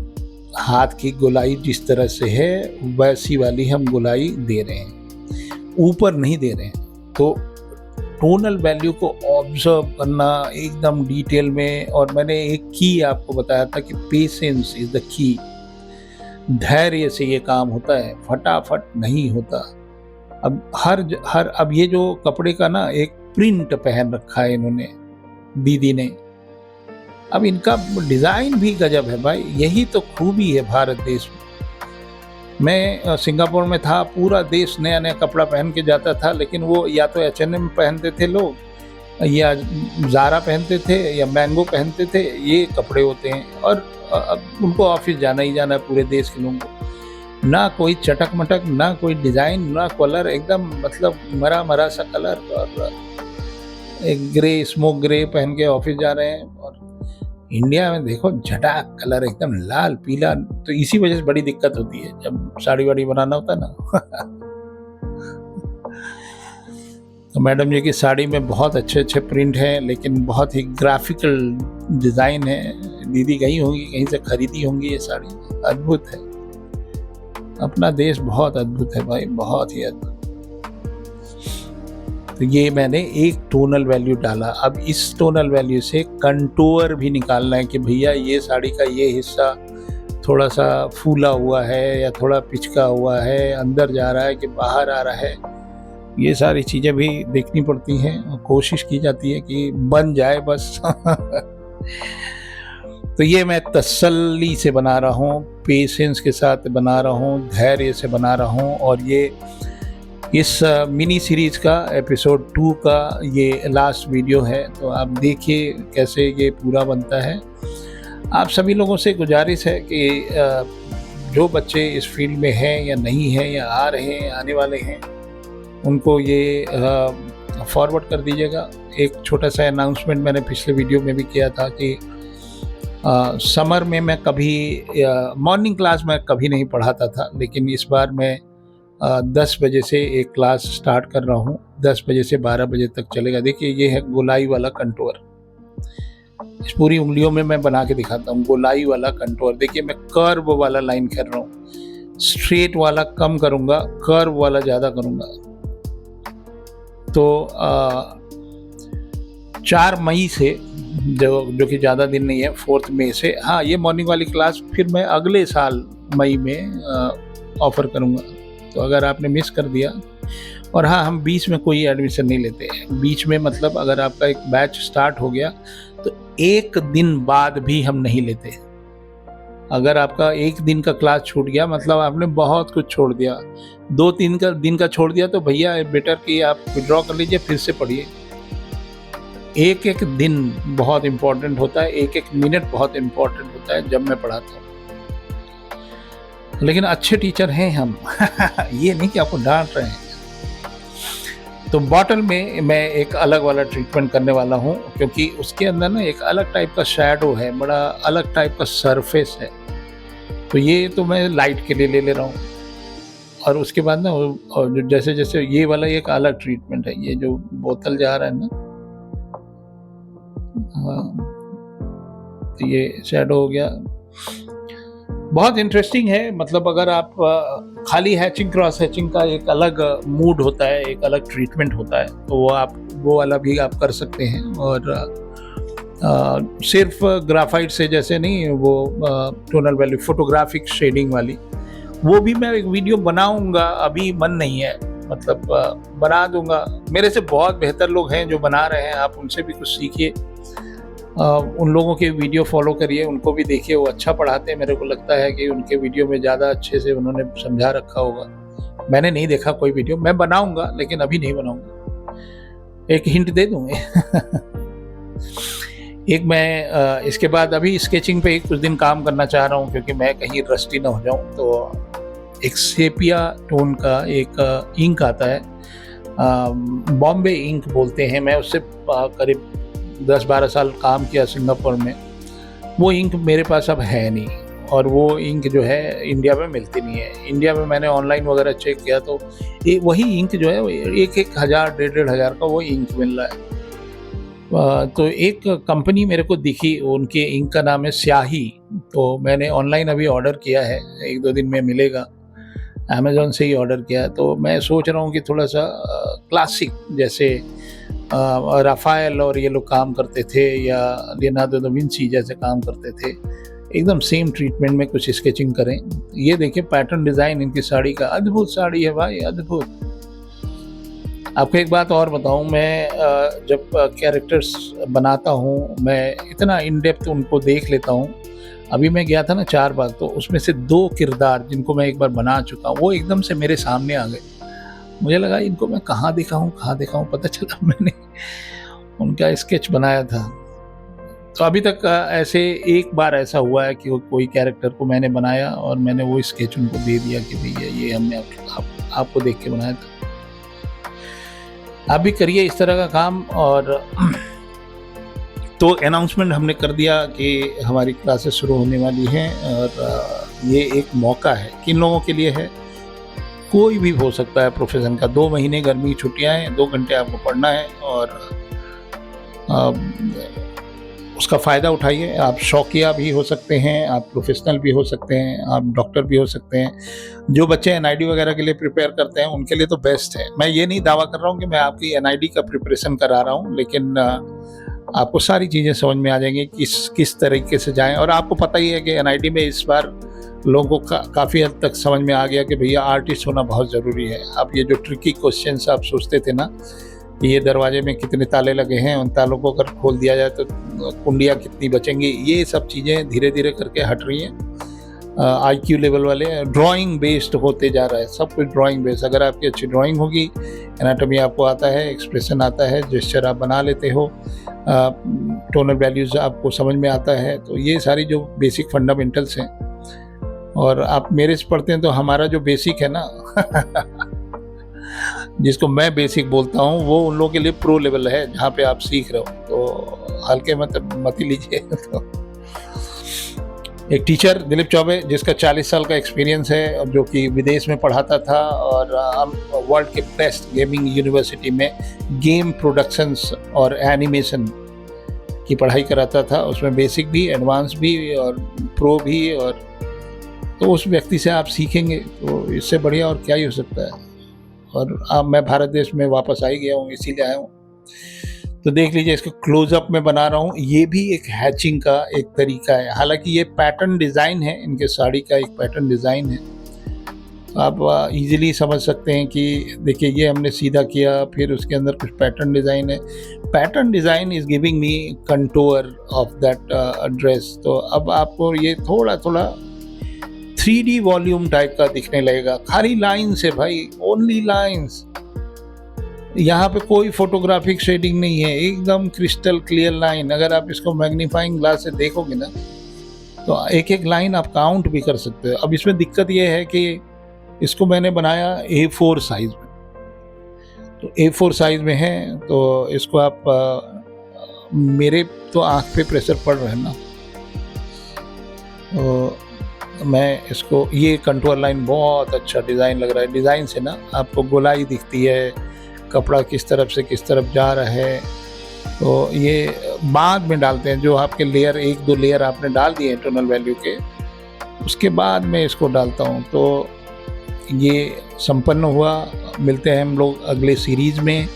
हाथ की गोलाई जिस तरह से है वैसी वाली हम गोलाई दे रहे हैं, ऊपर नहीं दे रहे हैं। तो टोनल वैल्यू को ऑब्जर्व करना एकदम डिटेल में। और मैंने एक की आपको बताया था कि पेशेंस इज द की। धैर्य से ये काम होता है, फटाफट नहीं होता। अब अब ये जो कपड़े का ना एक प्रिंट पहन रखा है इन्होंने, दीदी ने, अब इनका डिज़ाइन भी गजब है भाई। यही तो खूबी है भारत देश में। मैं सिंगापुर में था, पूरा देश नया नया कपड़ा पहन के जाता था, लेकिन वो या तो H&M पहनते थे लोग, या ज़ारा पहनते थे, या मैंगो पहनते थे। ये कपड़े होते हैं, और अब उनको ऑफिस जाना ही जाना है पूरे देश के लोगों को। ना कोई चटक मटक, ना कोई डिज़ाइन, ना कलर, एकदम मतलब मरा मरा सा कलर, और एक ग्रे, स्मोक ग्रे पहन के ऑफिस जा रहे हैं। और इंडिया में देखो झटाक कलर, एकदम लाल पीला। तो इसी वजह से बड़ी दिक्कत होती है जब साड़ी वाड़ी बनाना होता है ना। तो मैडम जी की साड़ी में बहुत अच्छे अच्छे प्रिंट हैं, लेकिन बहुत ही ग्राफिकल डिज़ाइन है। दीदी गई होंगी, कहीं से खरीदी होंगी ये साड़ी, अद्भुत है। अपना देश बहुत अद्भुत है भाई, बहुत ही अद्भुत। तो ये मैंने एक टोनल वैल्यू डाला। अब इस टोनल वैल्यू से कंटूर भी निकालना है कि भैया ये साड़ी का ये हिस्सा थोड़ा सा फूला हुआ है, या थोड़ा पिचका हुआ है, अंदर जा रहा है कि बाहर आ रहा है। ये सारी चीज़ें भी देखनी पड़ती हैं, और कोशिश की जाती है कि बन जाए बस। तो ये मैं तसल्ली से बना रहा हूँ, पेशेंस के साथ बना रहा हूँ, धैर्य से बना रहा हूँ। और ये इस मिनी सीरीज़ का एपिसोड 2 का ये लास्ट वीडियो है। तो आप देखिए कैसे ये पूरा बनता है। आप सभी लोगों से गुजारिश है कि जो बच्चे इस फील्ड में हैं या नहीं हैं, या आ रहे हैं, आने वाले हैं, उनको ये फॉरवर्ड कर दीजिएगा। एक छोटा सा अनाउंसमेंट मैंने पिछले वीडियो में भी किया था कि समर में मैं कभी मॉर्निंग क्लास में कभी नहीं पढ़ाता था, लेकिन इस बार मैं 10 बजे से एक क्लास स्टार्ट कर रहा हूँ। 10 बजे से 12 बजे तक चलेगा। देखिए ये है गोलाई वाला कंटूर। इस पूरी उंगलियों में मैं बना के दिखाता हूँ गोलाई वाला कंटूर। देखिए मैं कर्व वाला लाइन कर रहा हूँ, स्ट्रेट वाला कम करूँगा, कर्व वाला ज़्यादा करूँगा। तो 4 मई से, जो कि ज़्यादा दिन नहीं है, 4 मई से, हाँ, ये मॉर्निंग वाली क्लास फिर मैं अगले साल मई में ऑफ़र करूँगा। तो अगर आपने मिस कर दिया, और हाँ, हम बीच में कोई एडमिशन नहीं लेते हैं। बीच में मतलब अगर आपका एक बैच स्टार्ट हो गया तो 1 दिन बाद भी हम नहीं लेते। अगर आपका 1 दिन का क्लास छूट गया, मतलब आपने बहुत कुछ छोड़ दिया। 2-3 दिन का छोड़ दिया तो भैया बेटर कि आप विड्रॉ कर लीजिए, फिर से पढ़िए। एक दिन बहुत इम्पोर्टेंट होता है, एक मिनट बहुत इम्पोर्टेंट होता है जब मैं पढ़ाता हूँ। लेकिन अच्छे टीचर हैं हम। ये नहीं कि आपको डांट रहे हैं। तो बॉटल में मैं एक अलग वाला ट्रीटमेंट करने वाला हूँ, क्योंकि उसके अंदर ना एक अलग टाइप का शैडो है, बड़ा अलग टाइप का सरफेस है। तो ये तो मैं लाइट के लिए ले रहा हूँ। और उसके बाद ना और जो जैसे-जैसे ये वाला एक अलग ट्रीटमेंट है, ये जो बोतल जा रहा है ना, हाँ, तो ये शैडो हो गया। बहुत इंटरेस्टिंग है, मतलब अगर आप खाली हैचिंग क्रॉस हैचिंग का एक अलग मूड होता है, एक अलग ट्रीटमेंट होता है, तो वो वाला भी आप कर सकते हैं। और सिर्फ ग्राफाइट से जैसे नहीं, वो टोनल वैल्यू फोटोग्राफिक शेडिंग वाली, वो भी मैं एक वीडियो बनाऊंगा, अभी मन नहीं है, मतलब बना दूंगा। मेरे से बहुत बेहतर लोग हैं जो बना रहे हैं, आप उनसे भी कुछ सीखिए, उन लोगों के वीडियो फॉलो करिए, उनको भी देखिए, वो अच्छा पढ़ाते हैं। मेरे को लगता है कि उनके वीडियो में ज़्यादा अच्छे से उन्होंने समझा रखा होगा। मैंने नहीं देखा कोई वीडियो, मैं बनाऊंगा लेकिन अभी नहीं बनाऊंगा। एक हिंट दे दूँ एक मैं इसके बाद अभी स्केचिंग पे ही कुछ दिन काम करना चाह रहा हूँ, क्योंकि मैं कहीं रस्टी ना हो जाऊँ। तो एक सेपिया टोन का एक इंक आता है, बॉम्बे इंक बोलते हैं। मैं उससे करीब 10-12 साल काम किया सिंगापुर में। वो इंक मेरे पास अब है नहीं, और वो इंक जो है इंडिया में मिलती नहीं है। इंडिया में मैंने ऑनलाइन वगैरह चेक किया तो वही इंक जो है 1,000 1,500 का वो इंक मिल रहा है। तो एक कंपनी मेरे को दिखी, उनके इंक का नाम है स्याही। तो मैंने ऑनलाइन अभी ऑर्डर किया है, 1-2 दिन में मिलेगा। अमेज़न से ही ऑर्डर किया है। तो मैं सोच रहा हूँ कि थोड़ा सा क्लासिक, जैसे राफेल और ये लोग काम करते थे, या लियोनार्डो दा विंची जैसे काम करते थे, एकदम सेम ट्रीटमेंट में कुछ स्केचिंग करें। ये देखिए पैटर्न डिज़ाइन इनकी साड़ी का, अद्भुत साड़ी है भाई, अद्भुत। आपको एक बात और बताऊं, मैं जब कैरेक्टर्स बनाता हूं, मैं इतना इन डेप्थ उनको देख लेता हूं। अभी मैं गया था ना 4 बार, तो उसमें से 2 किरदार जिनको मैं एक बार बना चुका हूं, वो एकदम से मेरे सामने आ गए। मुझे लगा इनको मैं कहाँ देखा हूँ, पता चला मैंने उनका स्केच बनाया था। तो अभी तक ऐसे एक बार ऐसा हुआ है कि वो कोई कैरेक्टर को मैंने बनाया और मैंने वो स्केच उनको दे दिया कि भैया ये हमने आपको देख के बनाया था। आप भी करिए इस तरह का काम। और तो अनाउंसमेंट हमने कर दिया कि हमारी क्लासेस शुरू होने वाली हैं, और ये एक मौका है। किन लोगों के लिए है? कोई भी हो सकता है प्रोफेशन का। 2 महीने गर्मी की छुट्टियाँ हैं, 2 घंटे आपको पढ़ना है, और उसका फ़ायदा उठाइए। आप शौकिया भी हो सकते हैं, आप प्रोफेशनल भी हो सकते हैं, आप डॉक्टर भी हो सकते हैं। जो बच्चे एनआईडी वगैरह के लिए प्रिपेयर करते हैं उनके लिए तो बेस्ट है। मैं ये नहीं दावा कर रहा हूँ कि मैं आपकी एनआईडी का प्रिपरेशन करा रहा हूँ, लेकिन आपको सारी चीज़ें समझ में आ जाएंगी किस तरीके से जाएं। और आपको पता ही है कि एनआईडी में इस बार लोगों को काफ़ी हद तक समझ में आ गया कि भैया आर्टिस्ट होना बहुत ज़रूरी है। अब ये जो ट्रिकी क्वेश्चंस आप सोचते थे ना, ये दरवाजे में कितने ताले लगे हैं, उन तालों को अगर खोल दिया जाए तो कुंडियाँ कितनी बचेंगी, ये सब चीज़ें धीरे धीरे करके हट रही हैं। आईक्यू लेवल वाले ड्राइंग बेस्ड होते जा रहा है, सब कुछ ड्राइंग बेस्ड। अगर आपकी अच्छी ड्राइंग होगी, एनाटॉमी आपको आता है, एक्सप्रेशन आता है, जेस्चर आप बना लेते हो, टोनल वैल्यूज़ आपको समझ में आता है, तो ये सारी जो बेसिक फंडामेंटल्स हैं, और आप मेरे से पढ़ते हैं तो हमारा जो बेसिक है ना जिसको मैं बेसिक बोलता हूँ, वो उन लोगों के लिए प्रो लेवल है, जहाँ पे आप सीख रहे हो। तो हल्के मत ही लीजिए। तो एक टीचर दिलीप चौबे, जिसका 40 साल का एक्सपीरियंस है, जो कि विदेश में पढ़ाता था, और वर्ल्ड के बेस्ट गेमिंग यूनिवर्सिटी में गेम प्रोडक्शंस और एनिमेशन की पढ़ाई कराता था। उसमें बेसिक भी, एडवांस भी और प्रो भी। और तो उस व्यक्ति से आप सीखेंगे, तो इससे बढ़िया और क्या ही हो सकता है। और अब मैं भारत देश में वापस आ ही गया हूँ, इसीलिए आया हूँ। तो देख लीजिए, इसको क्लोजअप में बना रहा हूँ। ये भी एक हैचिंग का एक तरीका है। हालांकि ये पैटर्न डिज़ाइन है, इनके साड़ी का एक पैटर्न डिज़ाइन है। आप इजीली समझ सकते हैं कि देखिए, ये हमने सीधा किया, फिर उसके अंदर कुछ पैटर्न डिज़ाइन है। Pattern design is giving me contour of that dress. तो अब आपको ये थोड़ा 3D वॉल्यूम टाइप का दिखने लगेगा। खाली लाइन्स है भाई, ओनली लाइन्स। यहाँ पे कोई फोटोग्राफिक शेडिंग नहीं है, एकदम क्रिस्टल क्लियर लाइन। अगर आप इसको मैग्नीफाइंग ग्लास से देखोगे ना, तो एक एक लाइन आप काउंट भी कर सकते हो। अब इसमें दिक्कत ये है कि इसको मैंने बनाया A4 साइज में, तो A4 साइज़ में है, तो इसको आप मेरे तो आँख पे प्रेशर पड़ रहा है ना, तो मैं इसको, ये कंटूर लाइन बहुत अच्छा डिज़ाइन लग रहा है। डिज़ाइन से ना आपको गोलाई दिखती है, कपड़ा किस तरफ से किस तरफ जा रहा है। तो ये बाद में डालते हैं, जो आपके लेयर 1-2 लेयर आपने डाल दिए इंटरनल वैल्यू के, उसके बाद मैं इसको डालता हूँ। तो ये संपन्न हुआ। मिलते हैं हम लोग अगले सीरीज़ में।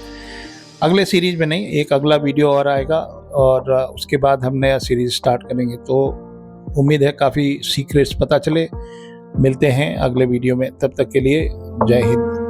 अगले सीरीज़ में नहीं, एक अगला वीडियो और आएगा और उसके बाद हम नया सीरीज़ स्टार्ट करेंगे। तो उम्मीद है काफ़ी सीक्रेट्स पता चले। मिलते हैं अगले वीडियो में, तब तक के लिए जय हिंद।